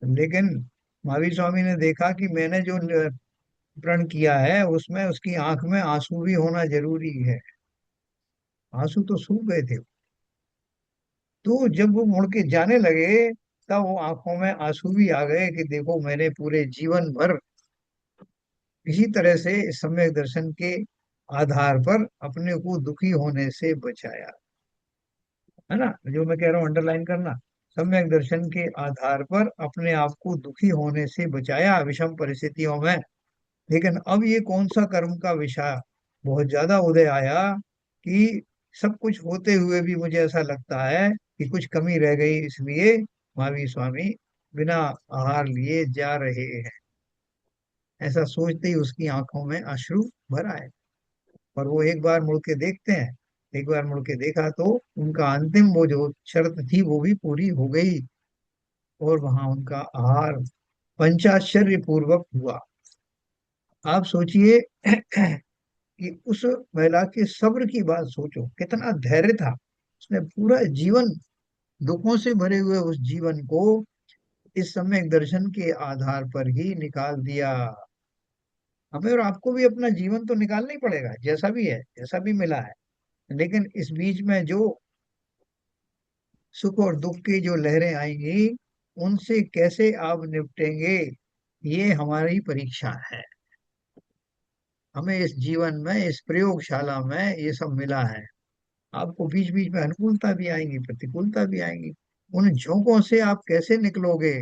लेकिन महावीर स्वामी ने देखा कि मैंने जो प्रण किया है उसमें उसकी आंख में आंसू भी होना जरूरी है। आंसू तो सूख गए थे। तो जब वो मुड़ के जाने लगे तब वो आंखों में आंसू भी आ गए कि देखो मैंने पूरे जीवन भर इसी तरह से इस सम्यक दर्शन के आधार पर अपने को दुखी होने से बचाया। है ना, जो मैं कह रहा हूँ अंडरलाइन करना। सम्यक दर्शन के आधार पर अपने आप को दुखी होने से बचाया विषम परिस्थितियों में। लेकिन अब ये कौन सा कर्म का विषय बहुत ज्यादा उदय आया कि सब कुछ होते हुए भी मुझे ऐसा लगता है कि कुछ कमी रह गई, इसलिए महावीर स्वामी बिना आहार लिए जा रहे हैं। ऐसा सोचते ही उसकी आंखों में अश्रु भर आए। और वो एक बार मुड़ के देखते हैं। एक बार मुड़ के देखा तो उनका अंतिम वो जो शर्त थी वो भी पूरी हो गई। और वहां उनका आहार पंचाश्चर्य पूर्वक हुआ। आप सोचिए कि उस महिला के सब्र की बात सोचो, कितना धैर्य था। उसने पूरा जीवन दुखों से भरे हुए उस जीवन को इस सम्यक दर्शन के आधार पर ही निकाल दिया। हमें और आपको भी अपना जीवन तो निकालना ही पड़ेगा, जैसा भी है, जैसा भी मिला है। लेकिन इस बीच में जो सुख और दुख की जो लहरें आएंगी उनसे कैसे आप निपटेंगे, ये हमारी परीक्षा है। हमें इस जीवन में, इस प्रयोगशाला में ये सब मिला है। आपको बीच बीच में अनुकूलता भी आएंगी, प्रतिकूलता भी आएंगी। उन झोंकों से आप कैसे निकलोगे,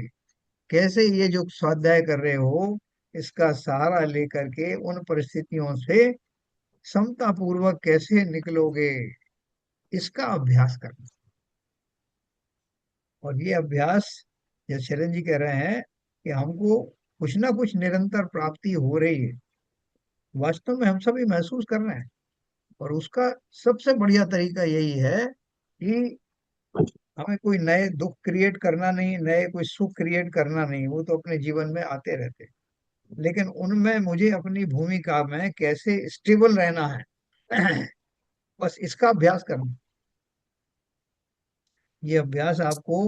कैसे ये जो स्वाध्याय कर रहे हो इसका सहारा लेकर के उन परिस्थितियों से समता पूर्वक कैसे निकलोगे, इसका अभ्यास करना। और ये अभ्यास, जैसे शरण जी कह रहे हैं कि हमको कुछ ना कुछ निरंतर प्राप्ति हो रही है, वास्तव में हम सभी महसूस कर रहे हैं। और उसका सबसे बढ़िया तरीका यही है कि हमें कोई नए दुख क्रिएट करना नहीं, नए कोई सुख क्रिएट करना नहीं, वो तो अपने जीवन में आते रहते। लेकिन उनमें मुझे अपनी भूमिका में कैसे स्टेबल रहना है बस इसका अभ्यास करना। ये अभ्यास आपको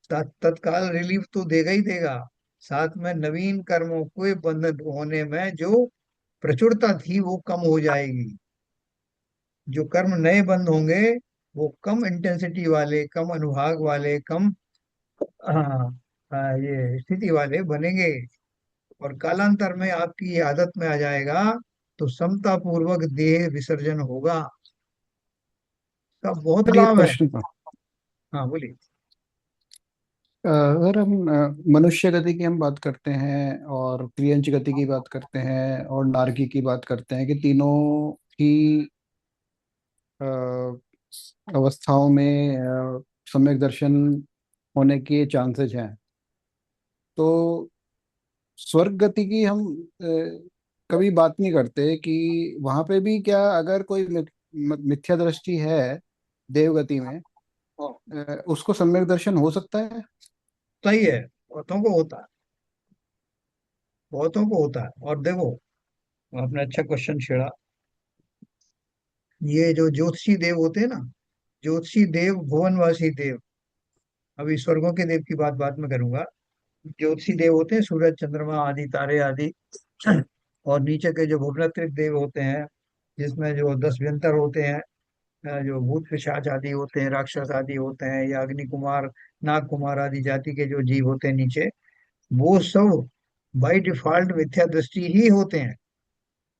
तत्काल रिलीफ तो देगा ही देगा, साथ में नवीन कर्मों के बंधन होने में जो प्रचुरता थी वो कम हो जाएगी। जो कर्म नए बंद होंगे वो कम इंटेंसिटी वाले, कम अनुभाग वाले, कम हाँ, ये स्थिति वाले बनेंगे। और कालांतर में आपकी ये आदत में आ जाएगा तो समता पूर्वक देह विसर्जन होगा। का बहुत सर, ये लाभ है। प्रश्न था। हाँ बोलिए। अगर हम मनुष्य गति की हम बात करते हैं और क्रियंच गति की बात करते हैं और नारकी की बात करते हैं कि तीनों ही अ, अवस्थाओं में सम्यक दर्शन होने के चांसेस हैं, तो स्वर्ग गति की हम कभी बात नहीं करते कि वहां पे भी क्या अगर कोई मिथ्या दृष्टि है देवगति में, उसको सम्यक दर्शन हो सकता है? सही है, बहुतों को होता है, बहुतों को होता है। और देखो, आपने अच्छा क्वेश्चन छेड़ा। ये जो ज्योतिषी देव होते हैं ना, ज्योतिषी देव, भुवनवासी देव, अभी स्वर्गों के देव की बात बाद में करूंगा। ज्योतिषी देव होते हैं सूरज चंद्रमा आदि तारे आदि और नीचे के जो भुवनत्रिक देव होते हैं जिसमें जो 10 व्यंतर होते हैं, जो भूत पिशाच आदि होते हैं, राक्षस आदि होते हैं, या अग्नि कुमार, नाग कुमार आदि जाति के जो जीव होते हैं नीचे, वो सब बाई डिफॉल्ट मिथ्या दृष्टि ही होते हैं।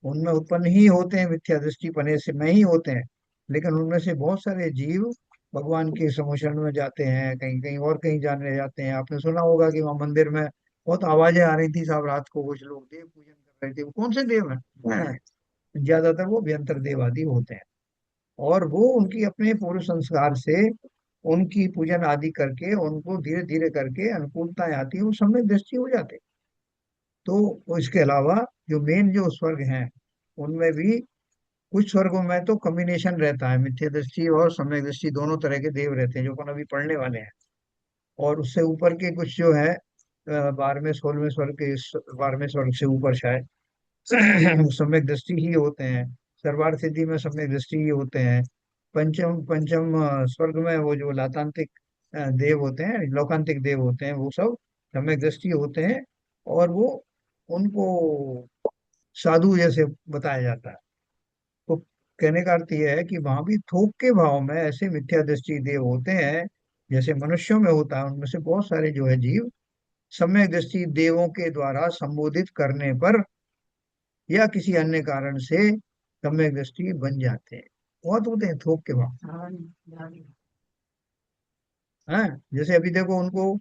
उनमें उत्पन्न ही होते हैं, मिथ्या दृष्टि पने से में ही होते हैं। लेकिन उनमें से बहुत सारे जीव भगवान के समुशरण में जाते हैं, कहीं कहीं और कहीं जाने जाते हैं। आपने सुना होगा कि वहाँ मंदिर में बहुत आवाजें आ रही थी साहब, रात को कुछ लोग देव पूजन कर रहे थे। वो कौन से देव हैं? ज्यादातर वो व्यंतर देव आदि होते हैं। और वो उनकी अपने पूर्व संस्कार से उनकी पूजन आदि करके उनको धीरे धीरे करके अनुकूलताएं आती है, वो समय दृष्टि हो जाते हैं। तो इसके अलावा जो मेन जो स्वर्ग हैं उनमें भी कुछ स्वर्गों में तो कॉम्बिनेशन रहता है, मिथ्या दृष्टि और सम्यक दृष्टि दोनों तरह के देव रहते हैं, जो अपन अभी पढ़ने वाले हैं। और उससे ऊपर के कुछ जो है 12वें 16वें स्वर्ग के 12वें स्वर्ग से ऊपर शायद सम्यक दृष्टि ही होते हैं। सर्वार्थ सिद्धि में सम्यक दृष्टि ही होते हैं। पंचम पंचम स्वर्ग में वो जो लातांतिक देव होते हैं, लोकांतिक देव होते हैं, वो सब सम्यक दृष्टि होते हैं। और वो उनको साधु जैसे बताया जाता है। तो कहने का अर्थ यह है कि वहां भी थोक के भाव में ऐसे मिथ्या दृष्टि देव होते हैं, जैसे मनुष्यों में होता है। उनमें से बहुत सारे जो है जीव सम्यक दृष्टि देवों के द्वारा संबोधित करने पर या किसी अन्य कारण से सम्यक दृष्टि बन जाते हैं। बहुत होते हैं थोक के भाव। हैं, जैसे अभी देखो उनको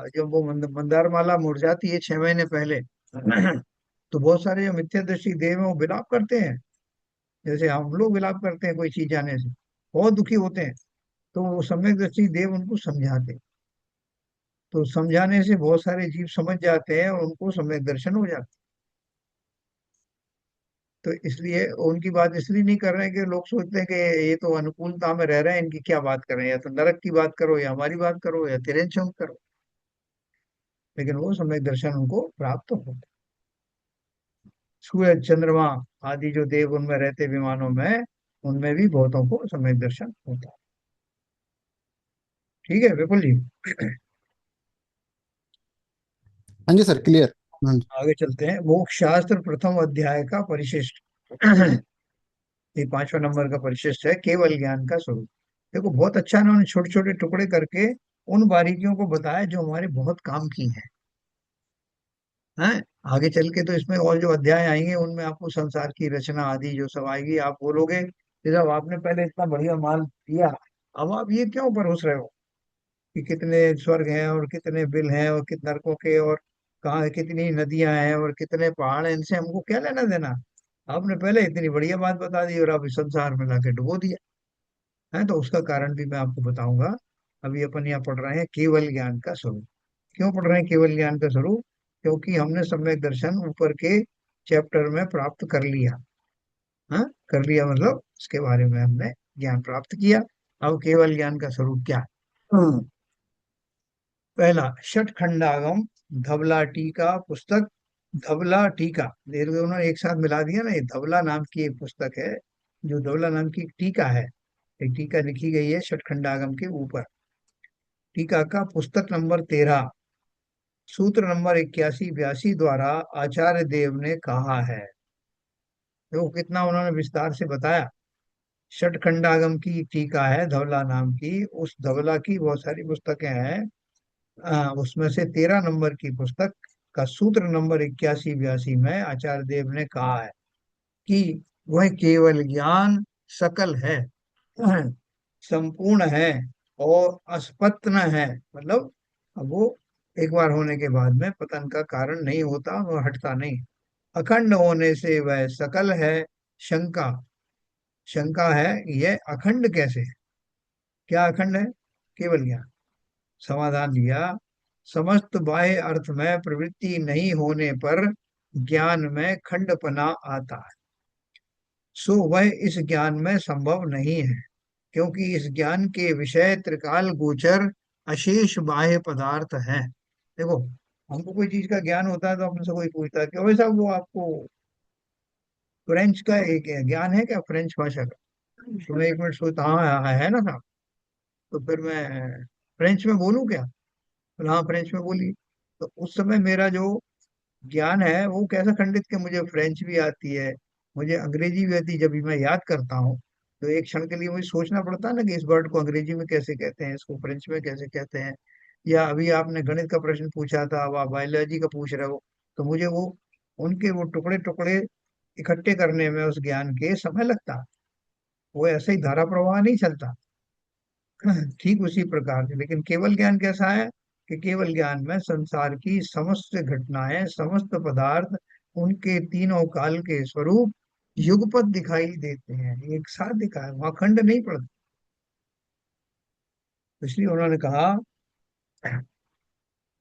जब वो मंदार माला मुरझाती है 6 महीने पहले तो बहुत सारे जो मिथ्या दृष्टि देव हैं वो विलाप करते हैं, जैसे हम लोग विलाप करते हैं कोई चीज जाने से, बहुत दुखी होते हैं। तो वो सम्यक दृष्टि देव उनको समझाते हैं। तो समझाने से बहुत सारे जीव समझ जाते हैं और उनको सम्यक दर्शन हो जाता है। तो इसलिए उनकी बात इसलिए नहीं कर रहे हैं कि लोग सोचते हैं कि ये तो अनुकूलता में रह रहे हैं, इनकी क्या बात कर रहे हैं, या तो नरक की बात करो या हमारी बात करो या तिरंचम करो। लेकिन वो सम्यक दर्शन उनको प्राप्त होता है। सूरज चंद्रमा आदि जो देव उनमें रहते विमानों में, उनमें भी बहुतों को सम्यक दर्शन होता है। ठीक है विपुल जी। हाँ जी सर, क्लियर। हाँ जी। आगे चलते हैं। मोक्ष शास्त्र प्रथम अध्याय का परिशिष्ट ये 5वां नंबर का परिशिष्ट है, केवल ज्ञान का स्वरूप। देखो बहुत अच्छा इन्होंने छोटे छोटे टुकड़े करके उन बारीकियों को बताया जो हमारे बहुत काम की हैं। हैं, आगे चल के तो इसमें और जो अध्याय आएंगे उनमें आपको संसार की रचना आदि जो सब आएगी, आप बोलोगे कि जब आपने पहले इतना बढ़िया माल दिया, अब आप ये क्यों परोस रहे हो कि कितने स्वर्ग हैं और कितने बिल हैं और कितने नरकों के, और कहाँ कितनी नदियां हैं और कितने पहाड़ हैं, इनसे हमको क्या लेना देना। आपने पहले इतनी बढ़िया बात बता दी और आप इस संसार में लाके डुबो दिया है। तो उसका कारण भी मैं आपको बताऊंगा। अभी अपन यहाँ पढ़ रहे हैं केवल ज्ञान का स्वरूप। क्यों पढ़ रहे हैं केवल ज्ञान का स्वरूप? क्योंकि हमने सम्यक दर्शन ऊपर के चैप्टर में प्राप्त कर लिया। हाँ, कर लिया मतलब उसके बारे में हमने ज्ञान प्राप्त किया। अब केवल ज्ञान का स्वरूप क्या है? पहला षट खंडागम धवला टीका पुस्तक। धवला टीका, ये उन्होंने एक साथ मिला दिया ना, ये धवला नाम की एक पुस्तक है, जो धवला नाम की एक टीका है। एक टीका लिखी गई है षट खंडागम के ऊपर। टीका का पुस्तक नंबर 13, सूत्र नंबर 81 82 द्वारा आचार्य देव ने कहा है। देखो कितना उन्होंने विस्तार से बताया। षट खंडागम की टीका है धवला नाम की, उस धवला की बहुत सारी पुस्तकें हैं। उसमें से 13 नंबर की पुस्तक का सूत्र नंबर 81 82 में आचार्य देव ने कहा है कि वह केवल ज्ञान सकल है, संपूर्ण है और अस्पत्न है। मतलब अब वो एक बार होने के बाद में पतन का कारण नहीं होता, वो हटता नहीं। अखंड होने से वह सकल है। शंका, शंका है यह अखंड कैसे है? क्या अखंड है? केवल ज्ञान। समाधान दिया, समस्त बाह्य अर्थ में प्रवृत्ति नहीं होने पर ज्ञान में खंडपना आता है। सो वह इस ज्ञान में संभव नहीं है, क्योंकि इस ज्ञान के विषय त्रिकाल गोचर अशेष बाह्य पदार्थ हैं। देखो हमको कोई चीज का ज्ञान होता है तो अपने से कोई पूछता है कि वैसा वो आपको फ्रेंच का एक ज्ञान है क्या, फ्रेंच भाषा का? तो मैं एक मिनट सोचता, हाँ है ना साहब। तो फिर मैं फ्रेंच में बोलूँ क्या? बोला, हाँ फ्रेंच में बोलिए। तो उस समय मेरा जो ज्ञान है वो कैसा खंडित कि मुझे फ्रेंच भी आती है, मुझे अंग्रेजी भी आती है। जब भी मैं याद करता हूँ तो एक क्षण के लिए मुझे सोचना पड़ता है ना कि इस वर्ड को अंग्रेजी में कैसे कहते हैं, इसको फ्रेंच में कैसे कहते हैं। या अभी आपने गणित का प्रश्न पूछा था, अब आप बायोलॉजी का पूछ रहे हो, तो मुझे वो उनके वो टुकड़े टुकड़े इकट्ठे करने में उस ज्ञान के समय लगता है। वो ऐसे ही धारा प्रवाह नहीं चलता। ठीक उसी प्रकार से लेकिन केवल ज्ञान कैसा है कि केवल ज्ञान में संसार की समस्त घटनाएं, समस्त पदार्थ, उनके तीनों काल के स्वरूप युगपत दिखाई देते हैं, एक साथ दिखाए, वहां खंड नहीं पड़ता। इसलिए उन्होंने कहा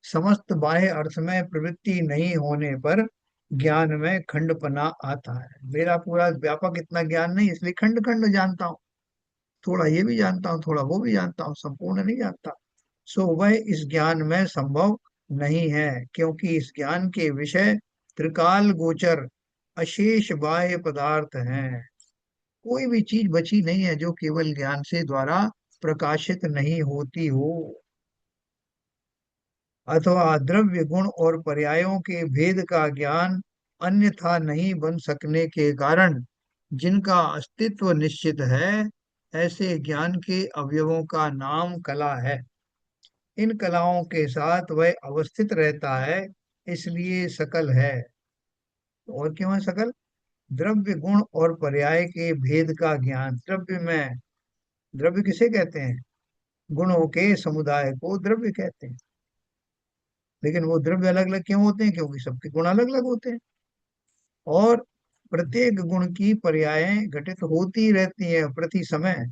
समस्त बाह्य अर्थ में प्रवृत्ति नहीं होने पर ज्ञान में खंडपना आता है। मेरा पूरा व्यापक इतना ज्ञान नहीं, इसलिए खंड खंड जानता हूँ। थोड़ा ये भी जानता हूँ, थोड़ा वो भी जानता हूँ, संपूर्ण नहीं जानता। सो वह इस ज्ञान में संभव नहीं है, क्योंकि इस ज्ञान के विषय त्रिकाल गोचर अशेष बाह्य पदार्थ हैं। कोई भी चीज बची नहीं है जो केवल ज्ञान से द्वारा प्रकाशित नहीं होती हो, अथवा द्रव्य गुण और पर्यायों के भेद का ज्ञान अन्यथा नहीं बन सकने के कारण जिनका अस्तित्व निश्चित है, ऐसे ज्ञान के अवयवों का नाम कला है। इन कलाओं के साथ वह अवस्थित रहता है, इसलिए सकल है। और क्यों है सकल? द्रव्य गुण और पर्याय के भेद का ज्ञान। द्रव्य में, द्रव्य किसे कहते हैं? गुणों के समुदाय को द्रव्य कहते हैं। लेकिन वो द्रव्य अलग अलग क्यों होते हैं? क्योंकि सबके गुण अलग अलग होते हैं, और प्रत्येक गुण की पर्यायें घटित होती रहती है प्रति समय।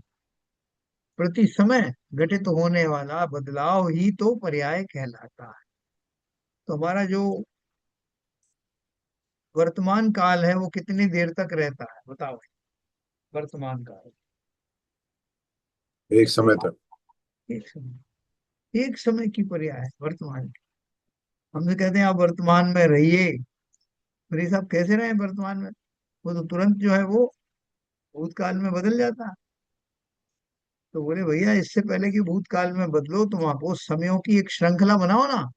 प्रति समय घटित होने वाला बदलाव ही तो पर्याय कहलाता है। तो हमारा जो वर्तमान काल है वो कितनी देर तक रहता है, बताओ? वर्तमान काल एक समय तक। एक समय, एक समय की पर्याय है वर्तमान की। हमसे कहते हैं आप वर्तमान में रहिए, फिर ये सब कैसे रहे वर्तमान में? वो तो तुरंत जो है वो भूतकाल में बदल जाता है। तो बोले भैया इससे पहले कि भूतकाल में बदलो तुम आपको समयों की एक श्रृंखला बनाओ ना।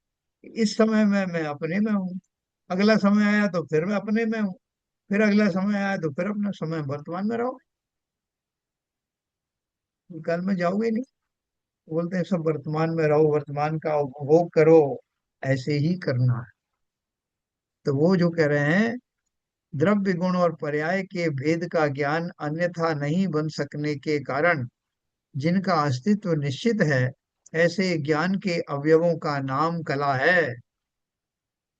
इस समय में मैं अपने में हूँ, अगला समय आया तो फिर मैं अपने में हूँ, फिर अगला समय आया तो फिर अपना समय वर्तमान में रहो, भूतकाल में जाओगे नहीं। बोलते हैं सब वर्तमान में रहो, वर्तमान का उपभोग करो, ऐसे ही करना है। तो वो जो कह रहे हैं द्रव्य गुण और पर्याय के भेद का ज्ञान अन्यथा नहीं बन सकने के कारण जिनका अस्तित्व निश्चित है, ऐसे ज्ञान के अवयवों का नाम कला है,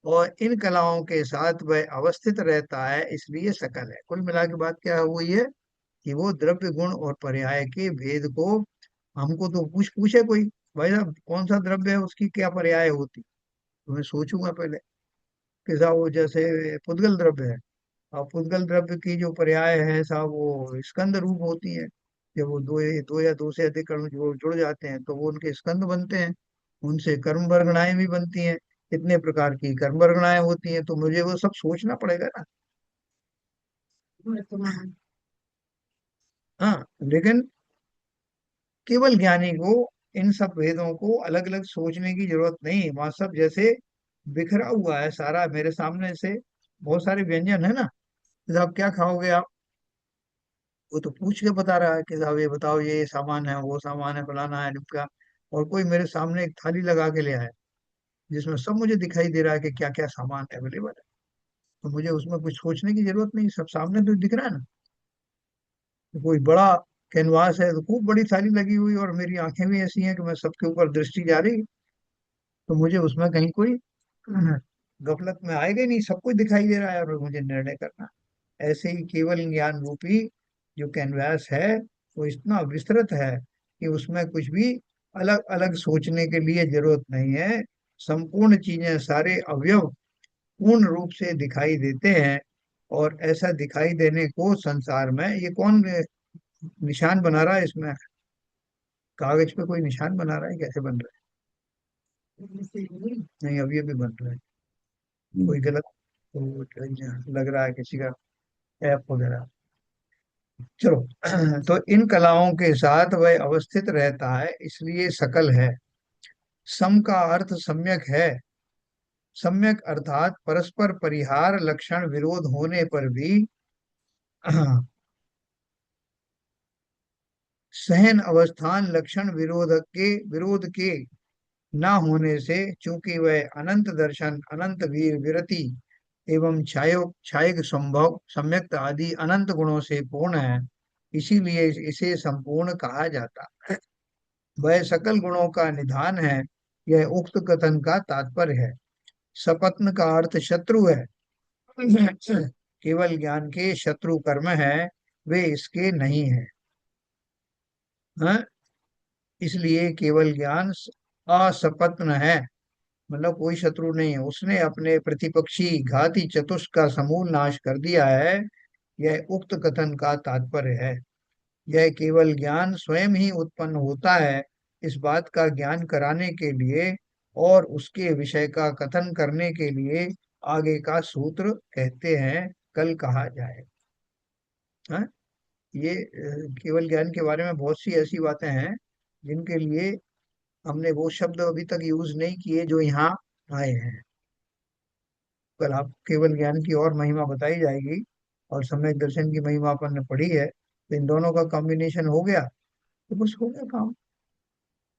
और इन कलाओं के साथ वह अवस्थित रहता है, इसलिए सकल है। कुल मिला के बात क्या हुई है कि वो द्रव्य गुण और पर्याय के भेद को हमको तो पूछे कोई, भाई साहब कौन सा द्रव्य है उसकी क्या पर्याय होती, तो मैं सोचूंगा पहले कि साहब वो जैसे पुद्गल द्रव्य है, और पुद्गल द्रव्य की जो पर्याय है साहब वो स्कंद रूप होती है। जब वो दो या दो से अधिक अणु जुड़ जाते हैं तो वो उनके स्कंद बनते हैं, उनसे कर्म वर्गणाएं भी बनती हैं। इतने प्रकार की कर्म वर्गणाएं होती हैं, तो मुझे वो सब सोचना पड़ेगा ना। हाँ, लेकिन केवल ज्ञानी को इन सब भेदों को अलग अलग सोचने की जरूरत नहीं। वहां सब जैसे बिखरा हुआ है सारा मेरे सामने से, बहुत सारे व्यंजन है ना। जैसे आप क्या खाओगे आप, वो तो पूछ के बता रहा है कि साहब ये बताओ, ये सामान है, वो सामान है, फलाना है, ढिमका। और कोई मेरे सामने एक थाली लगा के ले आए जिसमें सब मुझे दिखाई दे रहा है कि क्या क्या सामान अवेलेबल है, तो मुझे उसमें कुछ सोचने की जरूरत नहीं, सब सामने तो दिख रहा है ना। तो कोई बड़ा कैनवास है तो खूब बड़ी थाली लगी हुई, और मेरी आंखें भी ऐसी हैं कि मैं सबके ऊपर दृष्टि जा रही, तो मुझे उसमें कहीं कोई गफलत में आएगा ही नहीं, सब कुछ दिखाई दे रहा है और मुझे निर्णय करना। ऐसे ही केवल ज्ञान रूपी जो कैनवास है वो इतना विस्तृत है कि उसमें कुछ भी अलग अलग सोचने के लिए जरूरत नहीं है। संपूर्ण चीजें, सारे अवयव पूर्ण रूप से दिखाई देते हैं, और ऐसा दिखाई देने को संसार में ये कौन निशान बना रहा है? इसमें कागज पे कोई निशान बना रहा है? कैसे बन रहा है? नहीं, अभी अभी बन रहा है कोई गलत, तो लग रहा है किसी का ऐप वगैरह। चलो तो इन कलाओं के साथ वह अवस्थित रहता है, इसलिए सकल है। सम का अर्थ सम्यक है। सम्यक अर्थात परस्पर परिहार लक्षण विरोध होने पर भी सहन अवस्थान लक्षण विरोध के न होने से, चूंकि वह अनंत दर्शन, अनंत वीर विरति एवं क्षायक संभव सम्यक्त आदि अनंत गुणों से पूर्ण है, इसीलिए इसे संपूर्ण कहा जाता है। वह सकल गुणों का निधान है, यह उक्त कथन का तात्पर्य है। सपत्न का अर्थ शत्रु है। केवल ज्ञान के शत्रु कर्म है, वे इसके नहीं है। हाँ? इसलिए केवल ज्ञान असपत्न है, मतलब कोई शत्रु नहीं है, उसने अपने प्रतिपक्षी घाती चतुष्क का समूल नाश कर दिया है, यह उक्त कथन का तात्पर्य है। यह केवल ज्ञान स्वयं ही उत्पन्न होता है, इस बात का ज्ञान कराने के लिए और उसके विषय का कथन करने के लिए आगे का सूत्र कहते हैं कल कहा जाए। हाँ, ये केवल ज्ञान के बारे में बहुत सी ऐसी बातें हैं जिनके लिए हमने वो शब्द अभी तक यूज नहीं किए जो यहाँ आए हैं। कल आप केवल ज्ञान की और महिमा बताई जाएगी, और सम्यक दर्शन की महिमा अपन ने पढ़ी है, तो इन दोनों का कॉम्बिनेशन हो गया तो बस हो गया काम।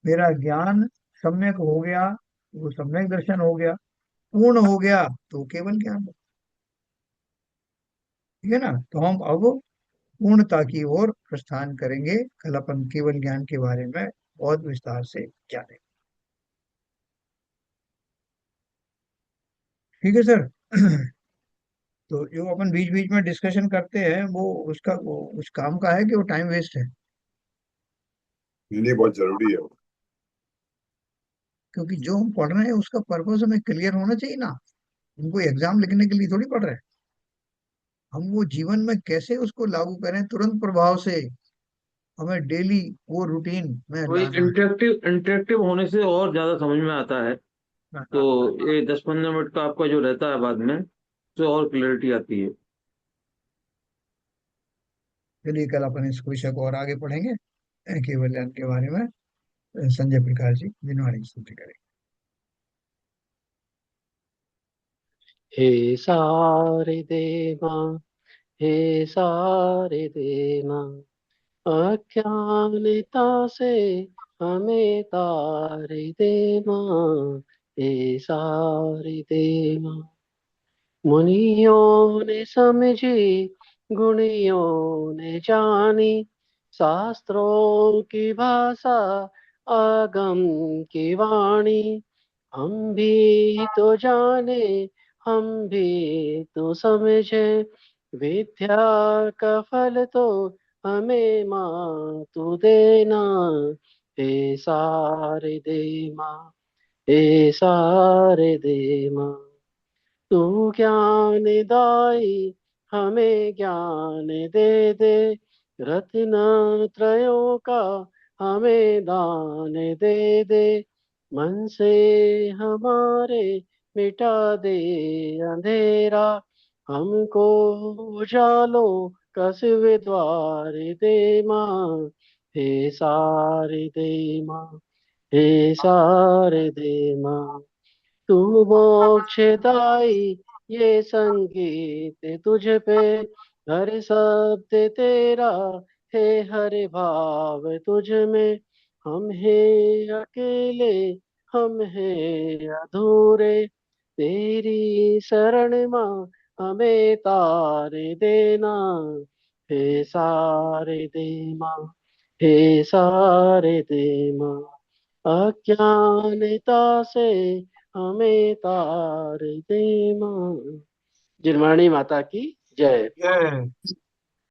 मेरा ज्ञान सम्यक हो गया, वो सम्यक दर्शन हो गया, पूर्ण हो गया तो केवल ज्ञान। ठीक है ना? तो हम अब पूर्णता की ओर प्रस्थान करेंगे। कल अपन केवल ज्ञान के बारे में बहुत विस्तार से जानेंगे। ठीक है सर। तो जो अपन बीच बीच में डिस्कशन करते हैं वो उसका वो उस काम का है कि वो टाइम वेस्ट है? ये बहुत जरूरी है। क्योंकि जो हम पढ़ रहे हैं उसका पर्पस हमें क्लियर होना चाहिए ना। हम कोई एग्जाम लिखने के लिए थोड़ी पढ़ रहे हैं। हम वो जीवन में कैसे उसको लागू करें तुरंत प्रभाव से, हमें डेली वो रूटीन में वही लाना है। इंटरेक्टिव इंटरेक्टिव होने से और ज्यादा समझ में आता है। हाँ, तो हाँ, हाँ। ये 10-15 मिनट का आपका जो रहता है बाद में, तो और क्लैरिटी आती है। चलिए कल अपन इस विषय को और आगे पढ़ेंगे, केवल ज्ञान के बारे में। संजय प्रकाश जी जिनवाणी स्तुति करेंगे। हे सारे देवा, हे सारे देवा, अज्ञानता से हमें तारे देवा। हे सारे देवा, मुनियों ने समझी, गुणियों ने जानी, शास्त्रों की भाषा, आगम की वाणी। हम भी तो जाने, हम भी तो समझे, विद्या का फल तो हमें माँ तू देना। हे सारे दे माँ, हे सारे दे माँ, तू ज्ञान दाई हमें ज्ञान दे दे, रत्न त्रयों का हमें दान दे दे। मन से हमारे मिटा दे अंधेरा, हमको उजालों का शिव द्वार दे माँ। हे सारे दे माँ, हे सारे दे माँ, तू मोक्षदाई ये संगीत तुझ पे, हर शब्द तेरा है, हर भाव तुझ में। हम हैं अकेले, हम हैं अधूरे, तेरी शरण माँ हमें तारे देना। हे सारे दे माँ, हे सारे दे माँ, अज्ञानता से हमें तार दे माँ। जिनवाणी माता की जय। जय